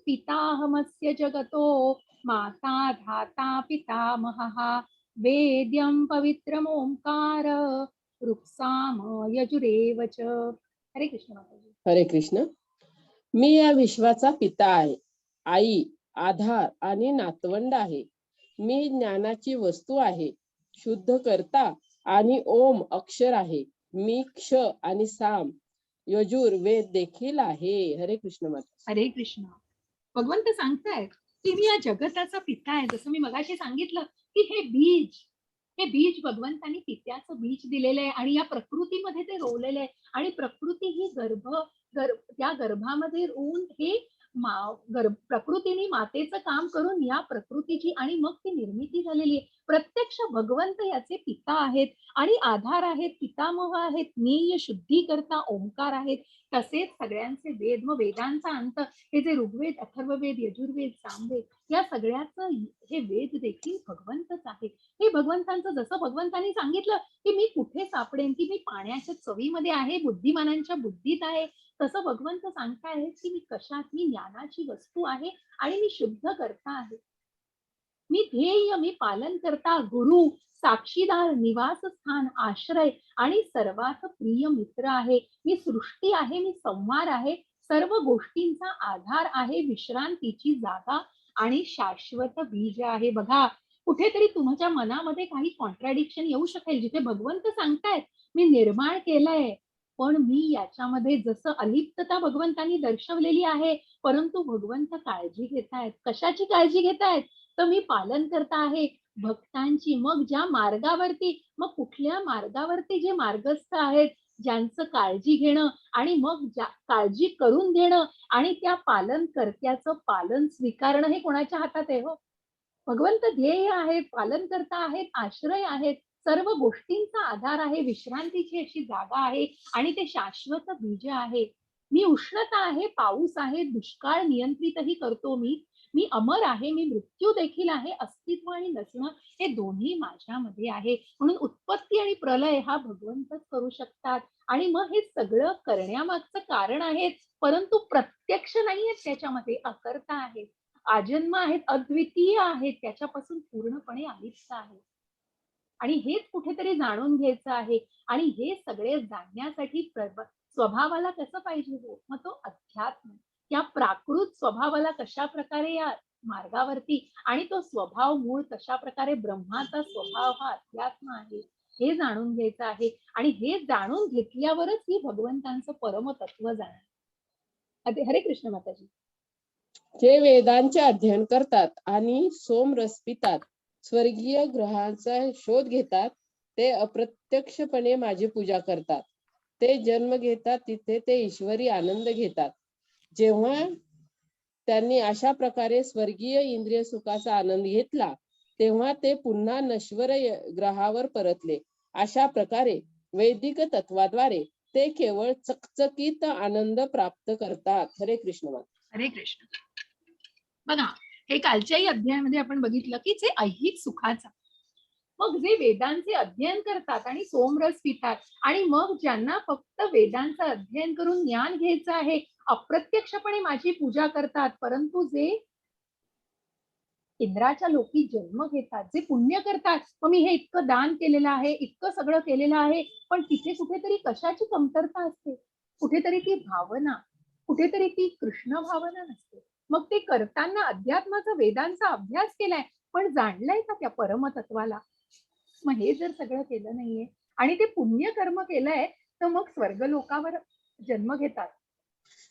पिताहमस्य जगतो माता धाता पितामहः वेद्यं पवित्रमोंकार ऋक्साम यजुरेव च. हरे कृष्ण माताजी. हरे कृष्ण. मी या विश्वाचा पिता आहे, आई, आधार आणि नातवंड आहे. मी ज्ञानाची वस्तू आहे, शुद्ध करता आणि ओम अक्षर आहे. मी क्ष आणि साम यजुर वेद देखील आहे. हरे कृष्ण माता. हरे कृष्ण. भगवंत सांगतायत, की मी या जगताचा पिता आहे. जसं मी मगाशी सांगितलं, की हे बीज भगवंतांनी पित्याचं बीज दिलेलं आहे आणि या प्रकृतीमध्ये ते रोवलेलं आहे. आणि प्रकृती ही त्या गर्भामध्ये रोवून हे प्रकृतीने मातेचं काम करून या प्रकृतीची आणि मग ती निर्मिती झालेली आहे. प्रत्यक्ष भगवंत याचे पिता आहेत आणि आधार आहेत, पितामह आहेत, ज्ञेय शुद्धीकर्ता ओंकार आहेत. तसेच सगळ्यांचे वेद, मग वेदांचा अंत, हे जे ऋग्वेद, अथर्ववेद, यजुर्वेद, सामवेद, या सगळ्याचं हे वेद देखील भगवंतच आहे. हे भगवंतांचं, जसं भगवंतांनी सांगितलं, की मी कुठे सापडेन, की मी पाण्याच्या चवीमध्ये आहे, बुद्धिमानांच्या बुद्धीत आहे, तसं भगवंत सांगतायत, की मी कशात, मी ज्ञानाची वस्तू आहे आणि मी शुद्ध करता आहे. मी ध्येय, मी पालन करता, गुरु, साक्षीदार, निवासस्थान, आश्रय आणि सर्वात प्रिय मित्र आहे. मी सृष्टी आहे, मी संहार आहे, सर्व गोष्टींचा आधार आहे, विश्रांतीची जागा आणि शाश्वत बीज आहे. बघा, कुठेतरी तुमच्या मनामध्ये काही कॉन्ट्राडिक्शन येऊ शकेल, जिथे भगवंत सांगतायत, मी निर्माण केलंय, पण मी याच्यामध्ये जसं अलिप्तता भगवंतांनी दर्शवलेली आहे, परंतु भगवंत काळजी घेतायत. कशाची काळजी घेतायत? तर मी पालन करता आहे भक्तांची. मग ज्या मार्गावरती, मग कुठल्या मार्गावरती जे मार्गस्थ आहेत, ज्यांचं काळजी घेणं आणि मग काळजी करून देणं आणि त्या पालन कर्त्याचं पालन स्वीकारणं, हे कोणाच्या हातात आहे हो? भगवंत ध्येय आहेत, पालन करता आहेत, आश्रय आहेत, सर्व गोष्टींचा आधार आहे, विश्रांतीची अशी जागा आहे आणि ते शाश्वत बीज आहे. मी उष्णता आहे, पाऊस आहे, दुष्काळ नियंत्रितही करतो मी. मी अमर आहे, मी मृत्यू देखील आहे, अस्तित्व आणि नसणं हे दोन्ही माझ्यामध्ये आहे. म्हणून उत्पत्ती आणि प्रलय हा भगवंतच करू शकतात. आणि मग हे सगळं करण्यामागचं कारण आहे, परंतु प्रत्यक्ष नाहीये त्याच्यामध्ये, अकर्ता आहे. आजन्म आहेत, अद्वितीय आहेत, त्याच्यापासून पूर्णपणे अलिप्त आहेत. आणि हेच कुठेतरी जाणून घ्यायचं आहे. आणि हे सगळे जाणण्यासाठी स्वभावाला कसं पाहिजे हो, मग तो अध्यात्म, या प्राकृत स्वभावाला कशा प्रकारे या मार्गावरती, आणि तो स्वभाव मूळ कशा प्रकारे ब्रह्माचा स्वभाव हा अध्यात्म आहे, हे जाणून घ्यायचं आहे. आणि हे जाणून घेतल्यावरच ही भगवंतांचं परमतत्व जाणार. हरे कृष्ण माताजी. जे वेदांचे अध्ययन करतात आणि सोमरस पितात, स्वर्गीय ग्रहांचा शोध घेतात, ते अप्रत्यक्षपणे माझी पूजा करतात. ते जन्म घेतात तिथे ते ईश्वरी आनंद घेतात. जेव्हा त्यांनी अशा प्रकारे स्वर्गीय इंद्रिय सुखाचा आनंद घेतला, तेव्हा ते पुन्हा नश्वर ग्रहावर परतले. अशा प्रकारे वैदिक तत्वाद्वारे ते केवळ चकचकीत आनंद प्राप्त करतात. हरे कृष्ण. हरे कृष्ण. बघा, हे कालच्याही अध्यायामध्ये आपण बघितलं की जे ऐहिक सुखाचा, मग जे वेदांचे अध्ययन करतात आणि सोमरस पितात, आणि मग ज्यांना फक्त वेदांचं अध्ययन करून ज्ञान घ्यायचं आहे, अप्रत्यक्षपणे माझी पूजा करतात, परंतु जे इंद्राच्या लोकी जन्म घेतात, जे पुण्य करतात, मग मी हे इतकं दान केलेलं आहे, इतकं सगळं केलेलं आहे, पण तिथे कुठेतरी कशाची कमतरता असते, कुठेतरी ती भावना, कुठेतरी ती कृष्ण भावना नसते. मग ते करताना अध्यात्माचा वेदांचा अभ्यास केलाय, पण जाणलंय का त्या परमतत्वाला? मग हे जर सगळं केलं नाहीये आणि ते पुण्य कर्म केलंय, तर मग स्वर्ग लोकावर जन्म घेतात,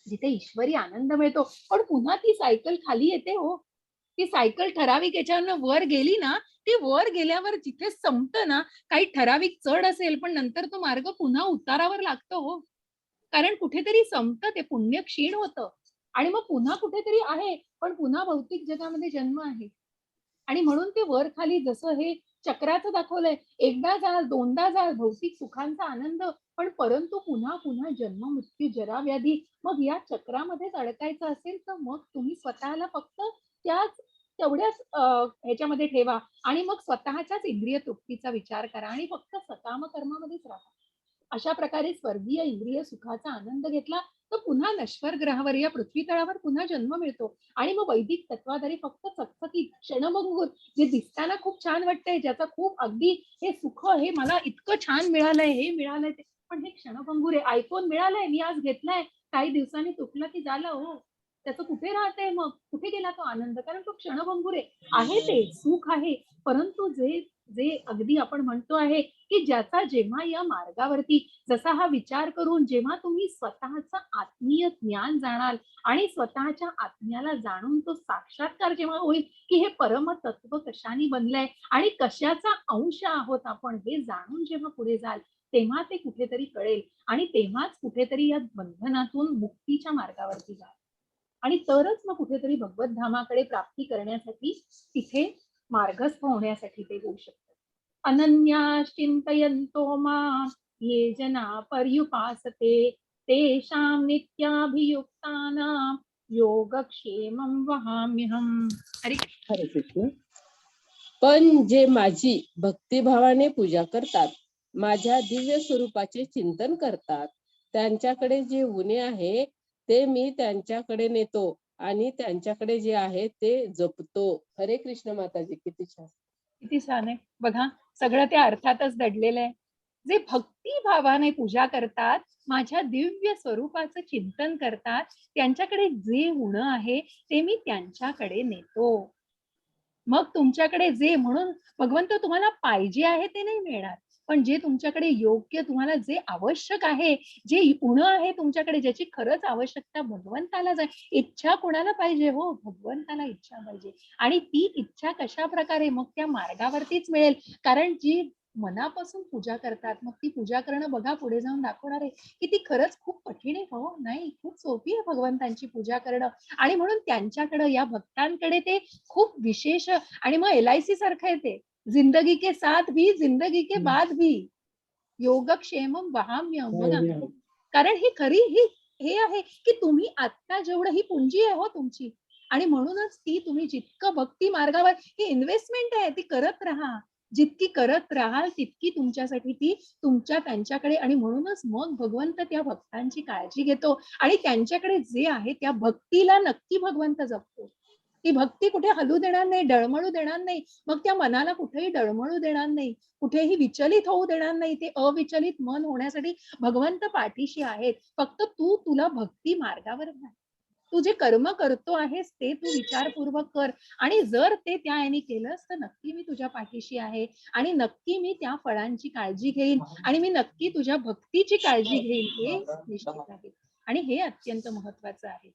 जिथे ईश्वरी आनंद मिळतो, पण पुन्हा ती सायकल खाली येते हो. ती सायकल ठराविक याच्यानं वर गेली ना, ती वर गेल्यावर जिथे संपतं ना, काही ठराविक चढ असेल, पण नंतर तो मार्ग पुन्हा उतारावर लागतो हो. कारण कुठेतरी संपतं, ते पुण्य क्षीण होतं, आणि मग पुन्हा कुठेतरी आहे, पण पुन्हा भौतिक जगामध्ये जन्म आहे. आणि म्हणून ते वर खाली जसं हे चक्राचं दाखवलंय, एकदा जाल, दोनदा जाल, भौतिक सुखांचा आनंद, पण परंतु पुन्हा पुन्हा जन्म, मृत्यू, जरा, व्याधी. मग या चक्रामध्येच अडकायचं असेल, तर मग तुम्ही स्वतःला फक्त त्याच तेवढ्याच ह्याच्यामध्ये ठेवा, आणि मग स्वतःच्याच इंद्रिय तृप्तीचा विचार करा, आणि फक्त सकाम कर्मामध्येच राहा. अशा प्रकारे स्वर्गीय इंद्रिय सुखाचा आनंद घेतला, तर पुन्हा नश्वर ग्रहावर, या पृथ्वी तळावर पुन्हा जन्म मिळतो. आणि मग वैदिक तत्वाधारी फक्त चकचकीत क्षणभंगूर, जे दिसताना खूप छान वाटतंय, ज्याचा खूप अगदी हे सुख, हे मला इतकं छान मिळालंय, हे मिळालंय ते, पण हे क्षणभंगूर आहे. आयफोन मिळालाय, मी आज घेतलाय, काही दिवसांनी तुटला की झालं हो. त्याचं कुठे राहतंय, मग कुठे गेला तो आनंद? कारण तो क्षणभंगूर आहे, ते सुख आहे, परंतु जे जे अगदी आपण म्हणतो आहे की ज्याचा जेव्हा या मार्गावरती जसा हा विचार करून जेव्हा तुम्ही स्वतःचं आत्मीय ज्ञान जाणाल, आणि स्वतःच्या आत्म्याला जाणून तो साक्षात्कार जेव्हा होईल की हे परमतत्व कशाने बनलंय आणि कशाचा अंश आहोत आपण, हे जाणून जेव्हा पुढे जाल, तेव्हा ते कुठेतरी कळेल, आणि तेव्हाच कुठेतरी या बंधनातून मुक्तीच्या मार्गावरती जाल, आणि तरच मग कुठेतरी भगवत धामाकडे प्राप्ती करण्यासाठी, तिथे मार्गस्थ होण्यासाठी ते होऊ शकतं. अनन्याश्चिंतयन्तो मां ये जना पर्युपासते तेषां नित्याभियुक्तानां योगक्षेमं वहाम्यहम्. हरे हरे कृष्ण. पण जे माझी भक्तिभावाने पूजा करतात, माझ्या दिव्य स्वरूपाचे चिंतन करतात, त्यांच्याकडे जे उणे आहे ते मी त्यांच्याकडे नेतो, आणि त्यांच्याकडे जे आहे ते जपतो. हरे कृष्ण माताजी. किती छान. किती छान आहे बघा, सगळं त्या अर्थातच दडलेलं आहे. जे भक्ती भावाने पूजा करतात, माझ्या दिव्य स्वरूपाचं चिंतन करतात, त्यांच्याकडे जे गुण आहे ते मी त्यांच्याकडे नेतो. मग तुमच्याकडे जे, म्हणून भगवंत तुम्हाला पाहिजे आहे ते नाही मिळणार, पण जे तुमच्याकडे योग्य, तुम्हाला जे आवश्यक आहे, जे गुण आहे तुमच्याकडे, ज्याची खरंच आवश्यकता भगवंताला जाय, इच्छा कोणाला पाहिजे हो, भगवंताला इच्छा पाहिजे. आणि ती इच्छा कशा प्रकारे, मग त्या मार्गावरतीच मिळेल. कारण जी मनापासून पूजा करतात, मग ती पूजा करणं बघा पुढे जाऊन दाखवणार आहे की ती खरंच खूप कठीण आहे हो, नाही, खूप सोपी आहे भगवंतांची पूजा करणं. आणि म्हणून त्यांच्याकडे, या भक्तांकडे ते खूप विशेष. आणि मग LIC सारखं आहे ते, जिंदगी के साथ भी जिंदगी के बाद भी योगक्षेमम वहाम्यहम्. बघा, कारण ही खरी हे आहे की तुम्ही आता जेवढं, ही पुंजी आहे हो तुमची, आणि म्हणूनच ती तुम्ही जितकं भक्ती मार्गावर, ही इन्व्हेस्टमेंट आहे, ती करत राहा. जितकी करत राहाल तितकी तुमच्यासाठी ती तुमच्या त्यांच्याकडे, आणि म्हणूनच मग भगवंत त्या भक्तांची काळजी घेतो, आणि त्यांच्याकडे जे आहे त्या भक्तीला नक्की भगवंत जपतो. ती भक्ती कुठे हलू देणार नाही, डळमळू देणार नाही. मग त्या मनाला कुठेही डळमळू देणार नाही, कुठेही विचलित होऊ देणार नाही. ते अविचलित मन होण्यासाठी भगवंत पाठीशी आहेत. फक्त तू तुला भक्ती मार्गावर घाल. तू जे कर्म करतो आहेस ते तू विचारपूर्वक कर, आणि जर ते त्या याने केलंस तर नक्की मी तुझ्या पाठीशी आहे, आणि नक्की मी त्या फळांची काळजी घेईन, आणि मी नक्की तुझ्या भक्तीची काळजी घेईन, हे निश्चित आहे. आणि हे अत्यंत महत्वाचं आहे.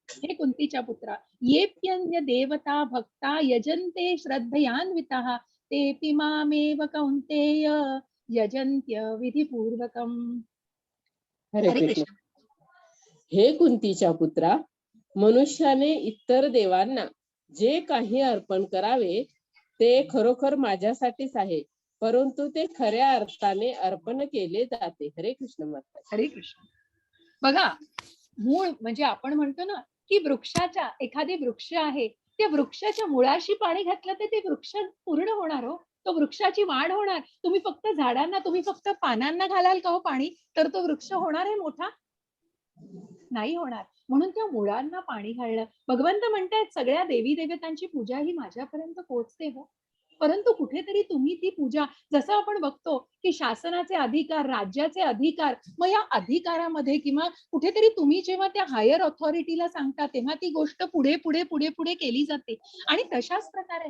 हे कुंतीच्या पुत्रा, येप्यन्य देवता भक्ता यजन्ते श्रद्धयान्विताः तेऽपि मामेव कौन्तेय यजन्त्य विधिपूर्वकम्. हरे हरे कृष्ण. कृष्ण. हे कुंतीच्या पुत्रा, मनुष्याने इतर देवांना जे काही अर्पण करावे ते खरोखर माझ्यासाठीच आहे, परंतु ते खऱ्या अर्थाने अर्पण केले जाते. हरे कृष्ण माता. हरे कृष्ण. बघा, मूळ म्हणजे आपण म्हणतो ना की वृक्षाच्या, एखादी वृक्ष आहे, त्या वृक्षाच्या मुळाशी पाणी घातलं तर ते वृक्ष पूर्ण होणार हो, तो वृक्षाची वाढ होणार. तुम्ही फक्त झाडांना, तुम्ही फक्त पानांना घालाल का हो पाणी, तर तो वृक्ष होणार आहे मोठा? नाही होणार. म्हणून त्या मुळांना पाणी घालणं. भगवंत म्हणतायत सगळ्या देवी देवतांची पूजा ही माझ्यापर्यंत पोहोचते हो, परंतु कुठेतरी तुम्ही ती पूजा, जसं आपण बघतो की शासनाचे अधिकार, राज्याचे अधिकार, मग या अधिकारामध्ये किंवा कुठेतरी तुम्ही जेव्हा त्या हायर ऑथॉरिटीला सांगता तेव्हा ती गोष्ट पुढे पुढे पुढे पुढे केली जाते. आणि तशाच प्रकारे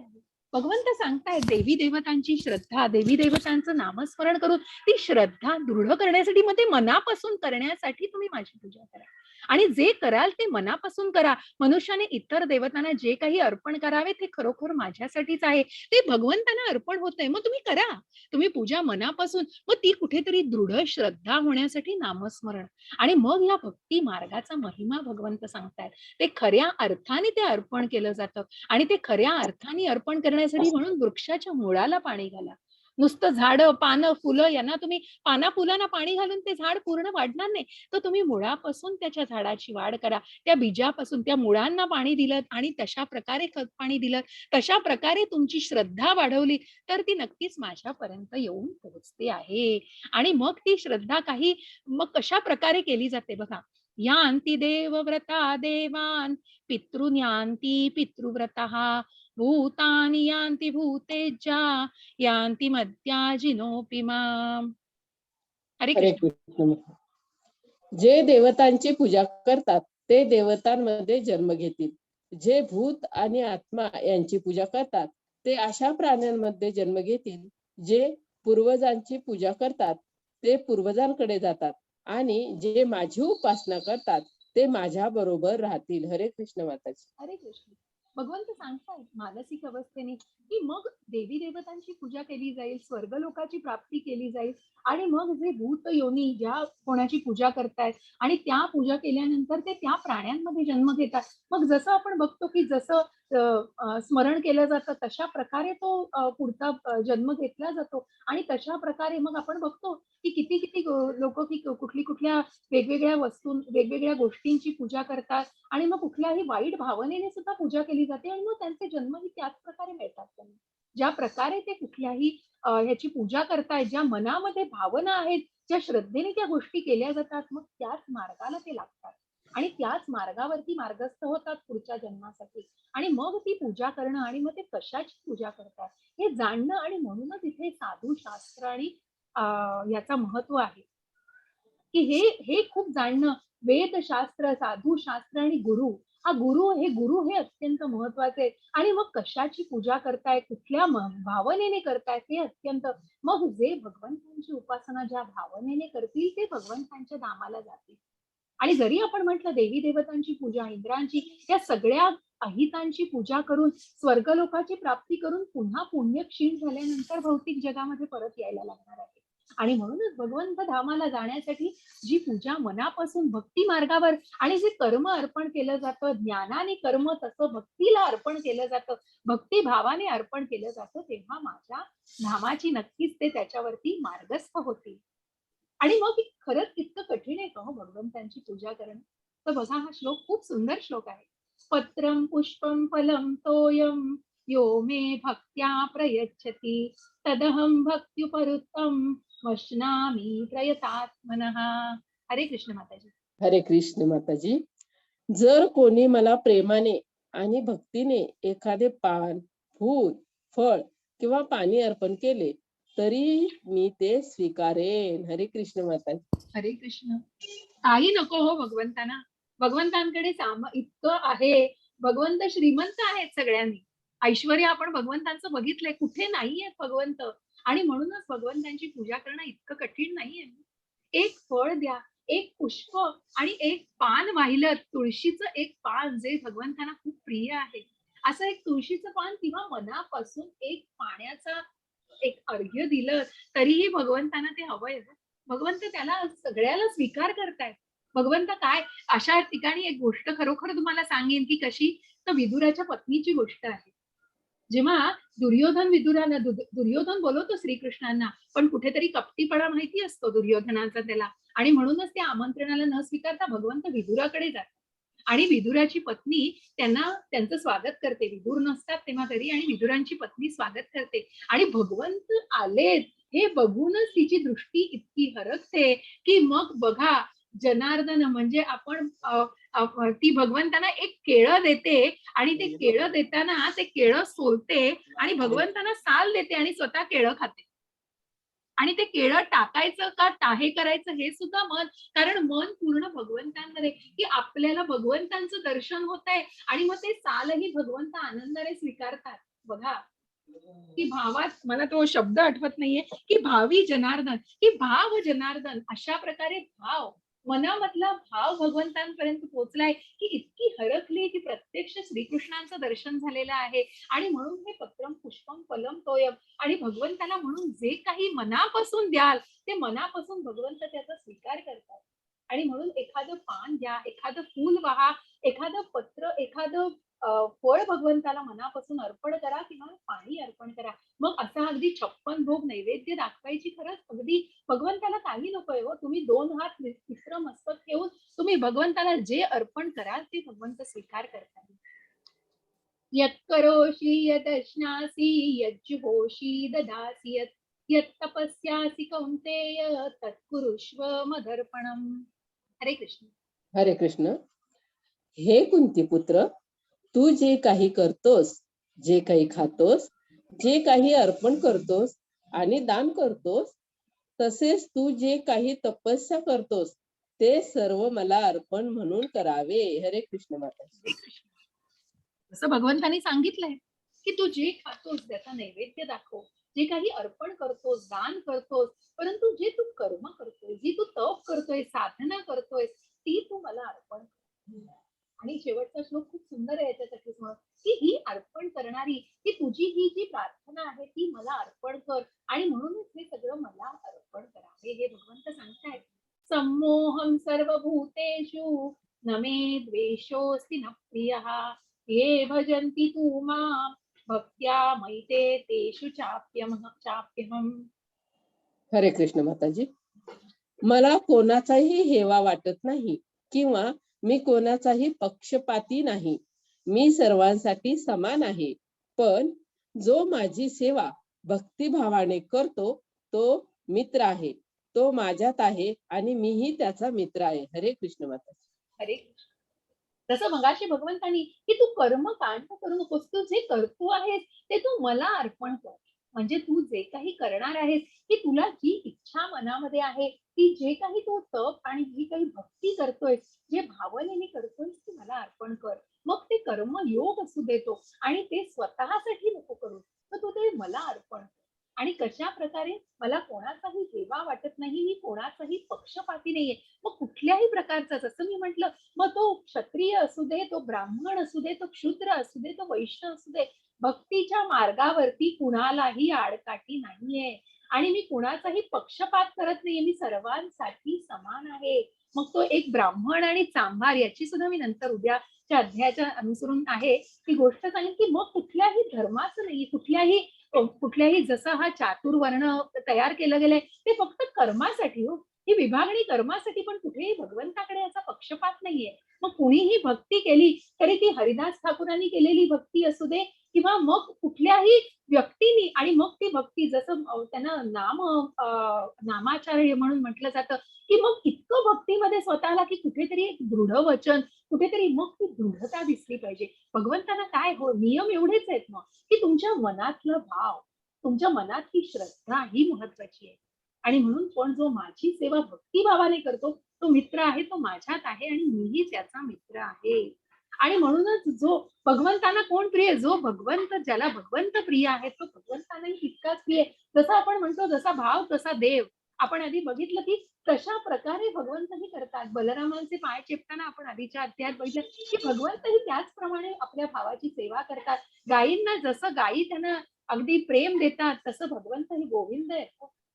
भगवंत सांगतायत देवी देवतांची श्रद्धा, देवी देवतांचं नामस्मरण करून ती श्रद्धा दृढ करण्यासाठी, मग ते मनापासून करण्यासाठी तुम्ही माझी पूजा करा, आणि जे कराल ते मनापासून करा. मनुष्याने इतर देवतांना जे काही अर्पण करावे ते खरोखर माझ्यासाठीच आहे, ते भगवंतांना अर्पण होतंय. मग तुम्ही करा, तुम्ही पूजा मनापासून, मग ती कुठेतरी दृढ श्रद्धा होण्यासाठी नामस्मरण. आणि मग या भक्ती मार्गाचा महिमा भगवंत सांगतायत. ते खऱ्या अर्थाने ते अर्पण केलं जातं, आणि ते खऱ्या अर्थाने अर्पण करण्यासाठी म्हणून वृक्षाच्या मुळाला पाणी घाला. नुसतं झाडं, पानं, फुलं यांना तुम्ही पाना फुलांना पाणी घालून ते झाड पूर्ण वाढणार नाही, तर तुम्ही मुळापासून त्याच्या झाडाची वाढ करा. त्या बीजापासून त्या मुळांना पाणी दिलं आणि तशा प्रकारे खत पाणी दिलं, तशा प्रकारे तुमची श्रद्धा वाढवली, तर ती नक्कीच माझ्यापर्यंत येऊन पोहोचते आहे. आणि मग ती श्रद्धा काही मग कशा प्रकारे केली जाते बघा. यान्ति देवव्रता देवान् पितृन्यान्ति पितृव्रतः भूतानि यान्ति भूतेज्या यान्ति मद्याजिनोऽपि माम्. हरे हरे कृष्ण. कृष्ण. जे देवतांची पूजा करतात ते देवतांमध्ये जन्म घेतील. जे भूत आणि आत्मा यांची पूजा करतात ते अशा प्राण्यांमध्ये जन्म घेतील. जे पूर्वजांची पूजा करतात ते पूर्वजांकडे जातात, आणि जे माझी उपासना करतात ते माझ्या बरोबर राहतील. हरे कृष्ण माताजी. हरे कृष्ण. भगवंत सांगतायत मानसिक अवस्थेने की मग देवी देवतांची पूजा केली जाईल, स्वर्गलोकाची प्राप्ती केली जाईल, आणि मग जे भूत योनी ज्या कोणाची पूजा करतायत आणि त्या पूजा केल्यानंतर ते त्या प्राण्यांमध्ये जन्म घेतात. मग जसं आपण बघतो की जसं स्मरण केलं जातं तशा प्रकारे तो पुढचा जन्म घेतला जातो, आणि तशा प्रकारे मग आपण बघतो की किती किती लोक की कुठली कुठल्या वेगवेगळ्या वस्तू, वेगवेगळ्या गोष्टींची पूजा करतात, आणि मग कुठल्याही वाईट भावनेने सुद्धा पूजा केली जाते, आणि मग त्यांचे जन्मही त्याच प्रकारे मिळतात त्यांना. ज्या प्रकारे ते कुठल्याही ह्याची पूजा करतायत, ज्या मनामध्ये भावना आहेत, ज्या श्रद्धेने त्या गोष्टी केल्या जातात, मग त्याच मार्गाला ते लागतात, आणि त्याच मार्गावरती मार्गस्थ होतात पुढच्या जन्मासाठी. आणि मग ती पूजा करणं, आणि मग ते कशाची पूजा करतात हे जाणणं, आणि म्हणूनच इथे साधू शास्त्र आणि याचा महत्व आहे की हे खूप जाणणं. वेदशास्त्र, साधूशास्त्र आणि गुरु, गुरु हे अत्यंत महत्वाचे. आणि मग कशाची पूजा करताय, कुठल्या भावनेने करताय हे अत्यंत. मग जे भगवंतांची उपासना ज्या भावनेने करतील ते भगवंतांच्या धामाला जातील. आणि जरी आपण म्हटलं देवी देवतांची पूजा, इंद्रांची, या सगळ्या अहितांची पूजा करून स्वर्गलोकाची प्राप्ती करून पुन्हा पुण्य क्षीण झाल्यानंतर भौतिक जगामध्ये परत यायला लागणार आहे. आणि म्हणूनच भगवंत धामाला जाण्यासाठी जी पूजा मनापासून भक्ती मार्गावर, आणि जे कर्म अर्पण केलं जातं ज्ञानाने कर्म, तसं भक्तीला अर्पण केलं जातं, भक्ती भावाने अर्पण केलं जातं, तेव्हा माझ्या धामाची नक्कीच ते त्याच्यावरती मार्गस्थ होतील. आणि मग खरंच इतकं कठीण आहे का हो भगवंतांची पूजा करणं? तर बघा, हा श्लोक खूप सुंदर श्लोक आहे. पत्रं पुष्पं फलं तोयं यो मे भक्त्या प्रयच्छति तदहं भक्त्युपरुत्तं वश्नामि प्रयतात्मनः. हरे कृष्ण माताजी. हरे कृष्ण माताजी. जर कोणी मला प्रेमाने आणि भक्तीने एखादे पान, फूल, फळ किंवा पाणी अर्पण केले तरी मी ते स्वीकारेन. हरे कृष्ण माता. हरे कृष्ण. काही नको हो भगवंताना. भगवंतांकडे इतकं आहे. भगवंत श्रीमंत आहेत सगळ्यांनी. ऐश्वर्य आपण भगवंतांचं बघितलंय, कुठे नाहीये भगवंत. आणि म्हणूनच भगवंतांची पूजा करणं इतकं कठीण नाहीये. एक फळ द्या, एक पुष्प आणि एक पान वाहिलं, तुळशीचं एक पान जे भगवंतांना खूप प्रिय आहे. असं एक तुळशीचं पान किंवा मनापासून एक पाण्याचा एक अर्घ्य दिलं तरीही भगवंतांना ते हवंय. भगवंत त्याला सगळ्याला स्वीकार करतायत. भगवंत काय, अशा ठिकाणी एक गोष्ट खरोखर तुम्हाला सांगेन की कशी, तर विदुराच्या पत्नीची गोष्ट आहे. जेव्हा दुर्योधन बोलवतो श्रीकृष्णांना, पण कुठेतरी कपटीपणा माहिती असतो दुर्योधनाचा त्याला, आणि म्हणूनच त्या आमंत्रणाला न स्वीकारता भगवंत विदुराकडे जातात. आणि विदुराची पत्नी त्यांचं स्वागत करते. विदुर नसतात तेव्हा घरी, आणि विदुरांची पत्नी स्वागत करते. आणि भगवंत आलेत हे बघूनच तिची दृष्टी इतकी हरकते की मग बघा, जनार्दन म्हणजे आपण ती भगवंतांना एक केळं देते, आणि ते केळं देताना ते केळं सोलते आणि भगवंतांना साल देते आणि स्वतः केळं खाते. आणि ते केळं टाकायचं का हे करायचं हे सुद्धा मन, कारण मन पूर्ण भगवंतांमध्ये, की आपल्याला भगवंतांचं दर्शन होत आहे, आणि मग ते सालही भगवंत आनंदाने स्वीकारतात. बघा की भावात, मला तो शब्द आठवत नाहीये, की भावी जनार्दन, की भाव जनार्दन, अशा प्रकारे भाव, मनामधला भाव भगवंतांपर्यंत पोहोचलाय, की इतकी हरकली की प्रत्यक्ष श्रीकृष्णांचं दर्शन झालेलं आहे. आणि म्हणून हे पत्रम पुष्पम फलम तोयम, आणि भगवंताला म्हणून जे काही मनापासून द्याल ते मनापासून भगवंत त्याचा स्वीकार करतात. आणि म्हणून एखादं पान द्या, एखादं फूल वाहा, एखादं पत्र, एखादं फळ भगवंताला मनापासून अर्पण करा किंवा पाणी अर्पण करा. मग असा अगदी 56 भोग नैवेद्य दाखवायची खरंच अगदी भगवंताला काही नकोय हो. तुम्ही 2 हात तिसरं मस्तक ठेवून तुम्ही भगवंताला जे अर्पण कराल ते भगवंत स्वीकार करतात. यत् करोषि यदश्नासि यज्जुहोषि ददासि यत् तपस्यासि कौन्तेय तत्कुरुष्व मदर्पणम्. हरे कृष्ण. हरे कृष्ण. हे कुंती पुत्र, तू जे काही करतोस, जे काही खातोस, जे काही अर्पण करतोस आणि दान करतोस, तसेच तू जे काही तपस्या करतोस ते सर्व मला अर्पण म्हणून करावे. हरे कृष्ण माता. असं भगवंतांनी सांगितलंय की तू जे खातोस त्याचा नैवेद्य दाखव, जे काही अर्पण करतोस, दान करतोस, परंतु जे तू कर्म करतोय, जी तू तप करतोय, साधना करतोय, ती तू मला अर्पण कर. आणि शेवटचा श्लोक खूप सुंदर आहे याच्यासाठी, की ही अर्पण करणारी, की तुझी ही जी प्रार्थना आहे ती मला अर्पण कर, आणि म्हणूनच हे सगळं मला अर्पण करावे. हे भगवंत सांगतायत. सम्मोहम सर्वभूतेषु न मे द्वेषोऽस्ति न प्रियः ये भजन्ति तू मां भक्त्या मैते तेषु चाप्यहम्. हरे कृष्ण माताजी. मला कोणाचाही हेवा वाटत नाही किंवा मी कोणाचाही पक्षपाती नाही. मी सर्वांसाठी समान आहे. पण जो माझी सेवा भक्तिभावाने करतो तो मित्र आहे. तो माझ्यात आहे आणि मीही त्याचा मित्र आहे. हरे कृष्ण माता. हरे कृष्ण. तसं मगाशी भगवंतानी की तू कर्म कांड करू नकोस, तू जे करतो आहेस ते तू मला अर्पण कर. म्हणजे तू जे काही करणार आहेस, की तुला जी इच्छा मनामध्ये आहे, की जे काही तू तप आणि जी काही भक्ती करतोय, जे भावनेने करतोय ती मला अर्पण कर. मग ते कर्म योग असू देतो, आणि ते स्वतःसाठी नको करू, तर तू ते मला अर्पण कर. आणि कशा प्रकारे, मला कोणाचाही हेवा वाटत नाही, मी कोणाचाही पक्षपाती नाहीये. मग कुठल्याही प्रकारचा, जसं मी म्हंटल, मग तो क्षत्रिय असू दे, तो ब्राह्मण असू दे, तो क्षूद्र असू दे, तो वैश्य असू दे, भक्तीच्या मार्गावरती कुणालाही आडकाठी नाहीये. आणि मी कुणाचाही पक्षपात करत नाहीये, मी सर्वांसाठी समान आहे. मग तो एक ब्राह्मण आणि चांभार, याची सुद्धा मी नंतर उद्याच्या अध्यायाच्या अनुसरून आहे ती गोष्ट सांगेन, की मग कुठल्याही धर्माचं नाही, कुठल्याही जसं हा चातुर्वर्ण तयार केलं गेलंय ते फक्त कर्मासाठी हो. ही विभागणी कर्मासाठी, पण कुठेही भगवंताकडे याचा पक्षपात नाहीये. मग कुणीही भक्ती केली तरी ती हरिदास ठाकूरांनी केलेली भक्ती असू दे किंवा मग कुठल्याही व्यक्तीनी, आणि मग ती भक्ती जसं त्यांना नामाचार्य म्हणून म्हटलं जातं, की मग इतकं भक्तीमध्ये स्वतःला की कुठेतरी एक दृढ वचन, कुठेतरी मग ती दृढता दिसली पाहिजे. भगवंताना काय हो नियम एवढेच आहेत मग, की तुमच्या मनातलं भाव, तुमच्या मनातली श्रद्धा ही महत्वाची आहे. आणि म्हणून पण जो माझी सेवा भक्तिभावाने करतो तो मित्र आहे, तो माझ्यात आहे आणि मीही त्याचा मित्र आहे. आणि म्हणूनच जो भगवंतांना कोण प्रिय, जो भगवंत, ज्याला भगवंत प्रिय आहे तो भगवंतांनाही तितकाच प्रिय. जसं आपण म्हणतो जसा भाव तसा देव. आपण आधी बघितलं की तशा प्रकारे भगवंतही करतात. बलरामांचे पाय चेपताना आपण आधीच्या अध्यायात बघितलं की भगवंतही त्याचप्रमाणे आपल्या भावाची सेवा करतात. गायींना जसं गायी त्यांना अगदी प्रेम देतात, तसं भगवंतही गोविंद आहे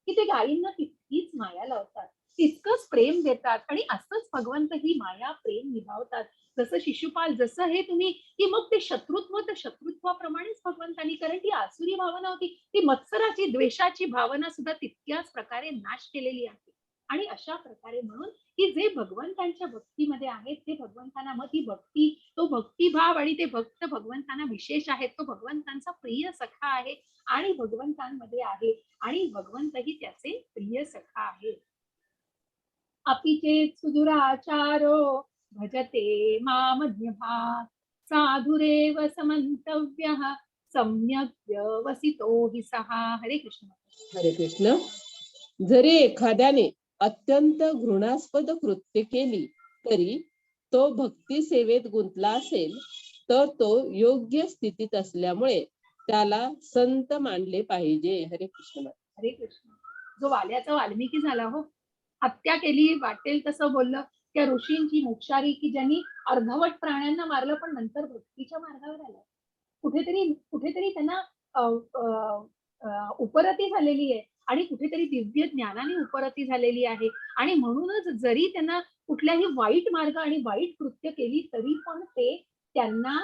की ते गायींना तितकीच माया लावतात, तितकंच प्रेम देतात. आणि असंच भगवंत ही माया प्रेम निभावतात. जसं शिशुपाल, जसं हे तुम्ही, की मग ते शत्रुत्व तर शत्रुत्वाप्रमाणेच भगवंतांनी, कारण ती आसुरी भावना होती, ती मत्सराची द्वेषाची भावना सुद्धा तितक्याच प्रकारे नाश केलेली आहे. आणि अशा प्रकारे म्हणून की जे भगवंतांच्या भक्तीमध्ये आहेत ते भगवंतांना, मग ती भक्ती, तो भक्तिभाव आणि ते भक्त भगवंतांना विशेष आहेत. तो भगवंतांचा प्रिय सखा आहे आणि भगवंतांमध्ये आहे आणि भगवंतही त्याचे प्रिय सखा आहे. अपि चेत् सुदुराचारो भजते मामन्यभाक् साधुरेव समन्तव्यः सम्यक् व्यवसितो हि सः. हरे कृष्ण. हरे कृष्ण. जरी एखाद्याने अत्यंत घृणास्पद कृत्य केली तरी तो भक्ती सेवेत गुंतला असेल तर तो योग्य स्थितीत असल्यामुळे त्याला संत मानले पाहिजे. हरे कृष्ण. हरे कृष्ण. जो वाल्याचा वाल्मिकी झाला हो, हत्या केली, वाटेल तसं बोललं, त्या ऋषींची मोक्षारी की ज्यांनी अर्धवट प्राण्यांना मारलं पण नंतर भक्तीच्या मार्गावर आलं. कुठेतरी कुठेतरी त्यांना उपरती झालेली आहे आणि कुठेतरी दिव्य ज्ञानाने उपरती झालेली आहे. आणि म्हणूनच जरी त्यांना कुठल्याही वाईट मार्ग आणि वाईट कृत्य केली तरी पण ते त्यांना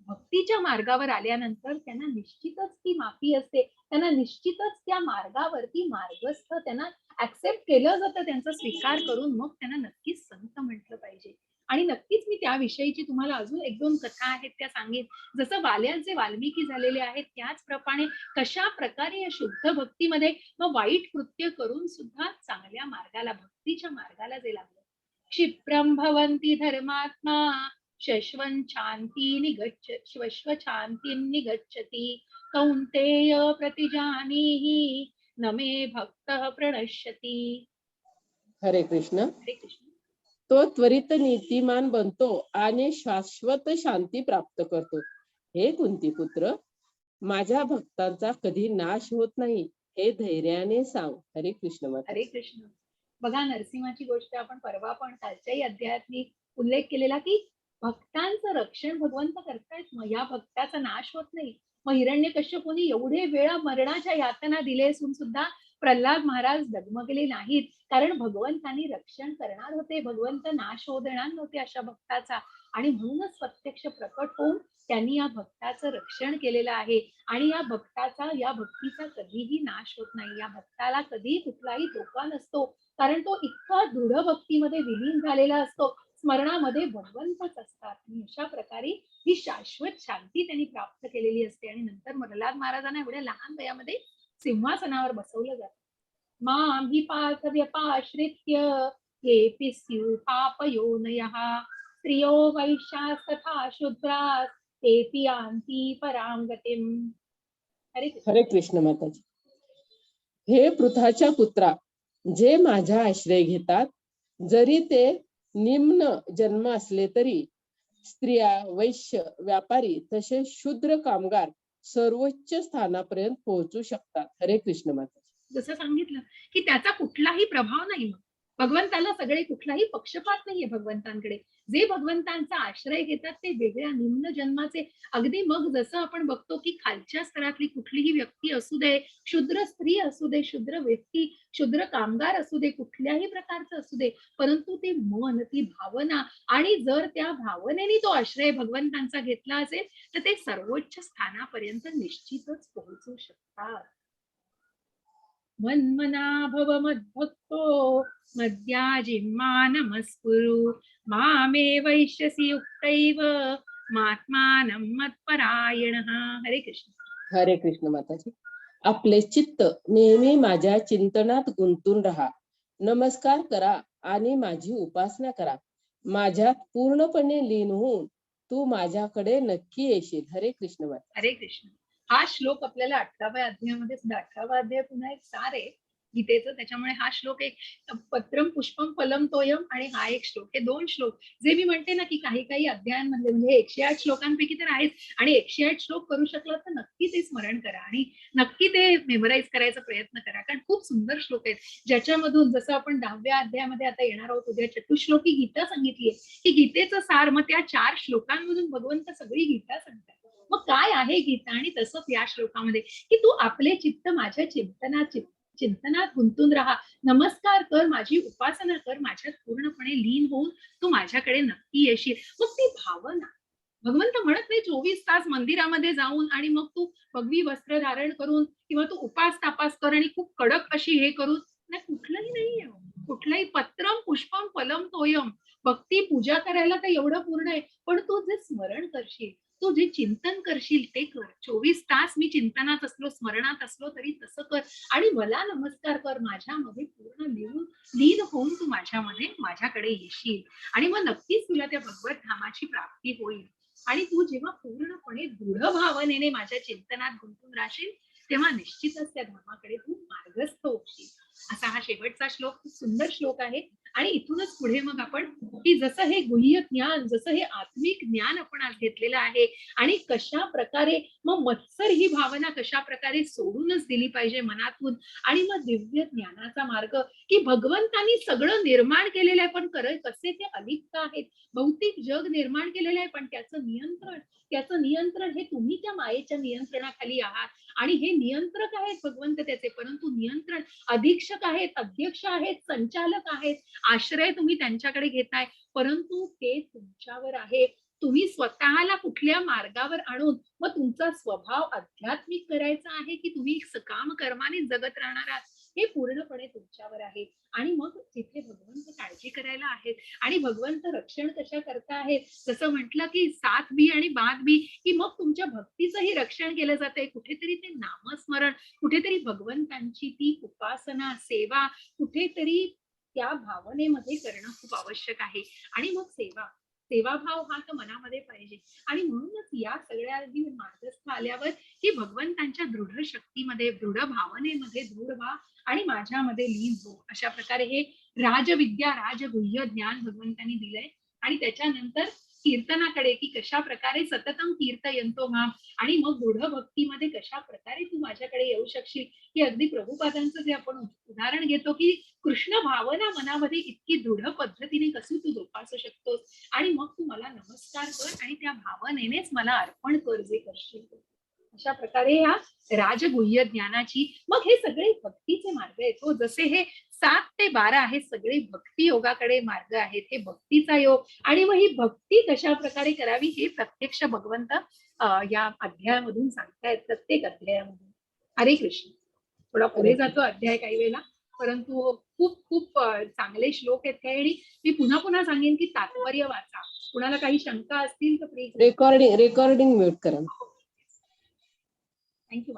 भक्तीच्या मार्गावर आल्यानंतर त्यांना निश्चितच ती माफी असते. त्यांना निश्चितच त्या मार्गावरती मार्गस्थ त्यांना ऍक्सेप्ट केलं जातं, त्यांचा स्वीकार करून मग त्यांना नक्कीच संत म्हटलं पाहिजे. आणि नक्कीच मी त्याविषयीची तुम्हाला अजून एक दोन कथा आहेत त्या सांगेन. जसं वाल्यांचे वाल्मिकी झालेले आहेत त्याचप्रमाणे कशा प्रकारे या शुद्ध भक्तीमध्ये मग वाईट कृत्य करून सुद्धा चांगल्या मार्गाला, भक्तीच्या मार्गाला जे लागलं. क्षिप्रम भवन्ति धर्मात्मा शश्वन् शांती निगच्छ श्वश्व शांती निगच्छति कौन्तेय प्रतिजानीहि न मे भक्तः प्रणश्यति. हरे कृष्ण. हरे कृष्ण. तो त्वरित नीतिमान बनतो आणि शाश्वत शांती प्राप्त करतो. हे कुंती पुत्र, माझ्या भक्तांचा कधी नाश होत नाही हे धैर्याने सांग. हरे कृष्ण माता. हरे कृष्ण. बघा नरसिंहाची गोष्ट आपण परवा पण कालच्याही अध्यायात मी उल्लेख केलेला की भक्तांचं रक्षण भगवंत करतायत, मग या भक्ताचा नाश होत नाही. मग हिरण्यकश्यपूने एवढे वेळा मरणाच्या यातना दिले असून सुद्धा प्रल्हाद महाराज डगमगले नाहीत, कारण भगवंतांनी रक्षण करणार होते, भगवंत नाश होऊ देणार नव्हते अशा भक्ताचा. आणि म्हणूनच प्रत्यक्ष प्रकट होऊन त्यांनी या भक्ताचं रक्षण केलेलं आहे. आणि या भक्ताचा, या भक्तीचा कधीही नाश होत नाही. या भक्ताला कधी कुठलाही धोका नसतो, कारण तो इतका दृढ भक्तीमध्ये विलीन झालेला असतो, स्मरणामध्ये भगवंतच असतात. आणि अशा प्रकारे ही शाश्वत शांती त्यांनी प्राप्त केलेली असते. आणि नंतर प्रल्हाद महाराजांना एवढ्या लहान वयामध्ये सिंहासनावर बसवलं जातं. मां हि पार्थ व्यपाश्रित्य येऽपि स्युः पापयोनयः स्त्रियो वैश्यास्तथा शूद्राः तेऽपि यान्ति परां गतिम्. हरे कृष्ण. हरे कृष्ण माताजी. हे पृथाच्या पुत्रा, जे माझा आश्रय घेतात जरी ते निम्न जन्म असले तरी स्त्रिया, वैश्य, व्यापारी तसेच शूद्र कामगार सर्वोच्च स्थानापर्यंत पोहोचू शकतात. हरे कृष्ण माता. जसं सांगितलं की त्याचा कुठलाही प्रभाव नाही. भगवंताला सगळे, कुठलाही पक्षपात नाहीये भगवंतांकडे. जे भगवंतांचा आश्रय घेतात ते वेगळ्या निम्न जन्माचे, अगदी मग जसं आपण बघतो की खालच्या स्तरातली कुठलीही व्यक्ती असू दे, शूद्र स्त्री असू दे, शूद्र व्यक्ती, शूद्र कामगार असू दे, कुठल्याही प्रकारचं असू दे, परंतु ते मन, ती भावना, आणि जर त्या भावनेने तो आश्रय भगवंतांचा घेतला असेल तर ते सर्वोच्च स्थानापर्यंत निश्चितच पोहोचू शकतात. मन्मना भव मद्भक्तो मद्याजिम्मा नमस्कुरु मामे वैश्यसि युक्तैव मात्मानं मत्परायणः. हरे कृष्ण. हरे कृष्ण माताजी. आपले चित्त नेहमी माझ्या चिंतनात गुंतून राहा. नमस्कार करा आणि माझी उपासना करा. माझ्यात पूर्णपणे लीन होऊन तू माझ्याकडे नक्की येशील. हरे कृष्ण माता. हरे कृष्ण. हा श्लोक आपल्याला 18व्या अध्यायामध्ये सुद्धा, 18वा अध्याय पुन्हा एक सार आहे गीतेचं, त्याच्यामुळे हा श्लोक एक पत्रम पुष्पम फलम तोयम आणि हा एक श्लोक, हे दोन श्लोक जे मी म्हणते ना की काही काही अध्यायांमधले म्हणजे 108 श्लोकांपैकी तर आहेच, आणि 108 श्लोक करू शकला तर नक्की ते स्मरण करा आणि नक्की ते मेमोराईज करायचा प्रयत्न करा, कारण खूप सुंदर श्लोक आहेत ज्याच्यामधून, जसं आपण 10व्या अध्यायामध्ये आता येणार आहोत उद्या, चतुश्लोकी गीता सांगितली आहे की गीतेचं सार, मग त्या 4 श्लोकांमधून भगवंत सगळी गीता सांगतात. मग काय आहे गीता? आणि तसंच या श्लोकामध्ये की तू आपले चित्त माझ्या चिंतनात गुंतून राहा, नमस्कार कर, माझी उपासना कर, माझ्यात पूर्णपणे लीन होऊन तू माझ्याकडे नक्की येशील. मग ती भावना, भगवंत म्हणत नाही 24 तास मंदिरामध्ये जाऊन आणि मग तू भगवी वस्त्र धारण करून किंवा तू उपास तापास कर आणि खूप कडक अशी हे करून, नाही, कुठलंही नाहीये. कुठलंही पत्रम पुष्पम फलम तोयम, भक्ती पूजा करायला तर एवढं पूर्ण आहे, पण तू जे स्मरण करशील, तू जे चिंतन करशील ते कर. 24 तास मी चिंतनात असलो, स्मरणात असलो तरी तसं कर आणि मला नमस्कार कर, माझ्यामध्ये पूर्ण लीन होऊन तू माझ्याकडे येशील आणि मग नक्कीच तुला त्या भगवत धामाची प्राप्ती होईल. आणि तू जेव्हा पूर्णपणे दृढ भावनेने माझ्या चिंतनात गुंतून राहशील तेव्हा निश्चितच त्या धामाकडे तू मार्गस्थ होशील. असा हा शेवटचा श्लोक खूप सुंदर श्लोक आहे. आणि इथूनच पुढे मग आपण की जसं हे गुह्य ज्ञान, जसं हे आत्मिक ज्ञान आपण आज घेतलेलं आहे आणि कशा प्रकारे मग मत्सर ही भावना कशा प्रकारे सोडूनच दिली पाहिजे मनातून, आणि मग दिव्य ज्ञानाचा मार्ग की भगवंतानी सगळं निर्माण केलेलं आहे, पण कसे ते अलिप्त आहेत. भौतिक जग निर्माण केलेलं आहे, पण त्याचं नियंत्रण हे तुम्ही त्या मायेच्या नियंत्रणाखाली आहात आणि हे नियंत्रक आहेत भगवंत त्याचे, परंतु नियंत्रण अधीक्षक आहेत, अध्यक्ष आहेत, संचालक आहेत, आश्रय तुम्ही त्यांच्याकडे घेताय, परंतु ते तुमच्यावर आहे. तुम्ही स्वतःला कुठल्या मार्गावर आणून मग तुमचा स्वभाव आध्यात्मिक करायचा आहे की तुम्ही सकाम कर्माने जगत राहणार आहात, हे पूर्णपणे तुमच्यावर आहे. आणि मग तिथे भगवंत काळजी करायला आहेत आणि भगवंत रक्षण कशा करता आहेत, जसं म्हटलं की 7 बी आणि 12 बी, की मग तुमच्या भक्तीचंही रक्षण केलं जातंय. कुठेतरी ते नामस्मरण, कुठेतरी भगवंतांची ती उपासना, सेवा, कुठेतरी त्या भावनेमध्ये करणं खूप आवश्यक आहे. आणि मग सेवाभाव हा तर मनामध्ये पाहिजे. आणि म्हणूनच या सगळ्या मार्गस्थ आल्यावर की भगवंतांच्या दृढ शक्तीमध्ये, दृढ भावनेमध्ये दृढ व्हा आणि माझ्यामध्ये लीन हो. अशा प्रकारे हे राजविद्या, राजगुह्य ज्ञान भगवंतांनी दिलंय. आणि त्याच्यानंतर कीर्तनाकडे की कशा प्रकारे सततम कीर्तयंतो माम, आणि मग दृढ भक्तीमध्ये कशा प्रकारे तू माझ्याकडे येऊ शकशील, की अगदी प्रभुपादांचं जे आपण उदाहरण घेतो की कृष्ण भावना मनामध्ये इतकी दृढ पद्धतीने कशी तू जोपासू शकतोस, आणि मग तू मला नमस्कार कर आणि त्या भावनेनेच मला अर्पण कर जे करशील. अशा प्रकारे या राजगुह्य ज्ञानाची, मग हे सगळे भक्तीचे मार्ग आहेत. हो, जसे हे 7 ते 12 हे सगळे भक्ती योगाकडे मार्ग आहेत, हे भक्तीचा योग. आणि मग ही भक्ती कशा प्रकारे करावी हे प्रत्यक्ष भगवंत या अध्यायामधून सांगतायत, प्रत्येक अध्यायामधून. हरे कृष्ण. थोडा पुढे जातो अध्याय काही वेळेला, परंतु खूप खूप चांगले श्लोक आहेत काही. आणि मी पुन्हा पुन्हा सांगेन की तात्पर्य वाचा. कुणाला काही शंका असतील तर प्लीज. रेकॉर्डिंग म्यूट करा. थँक्यू.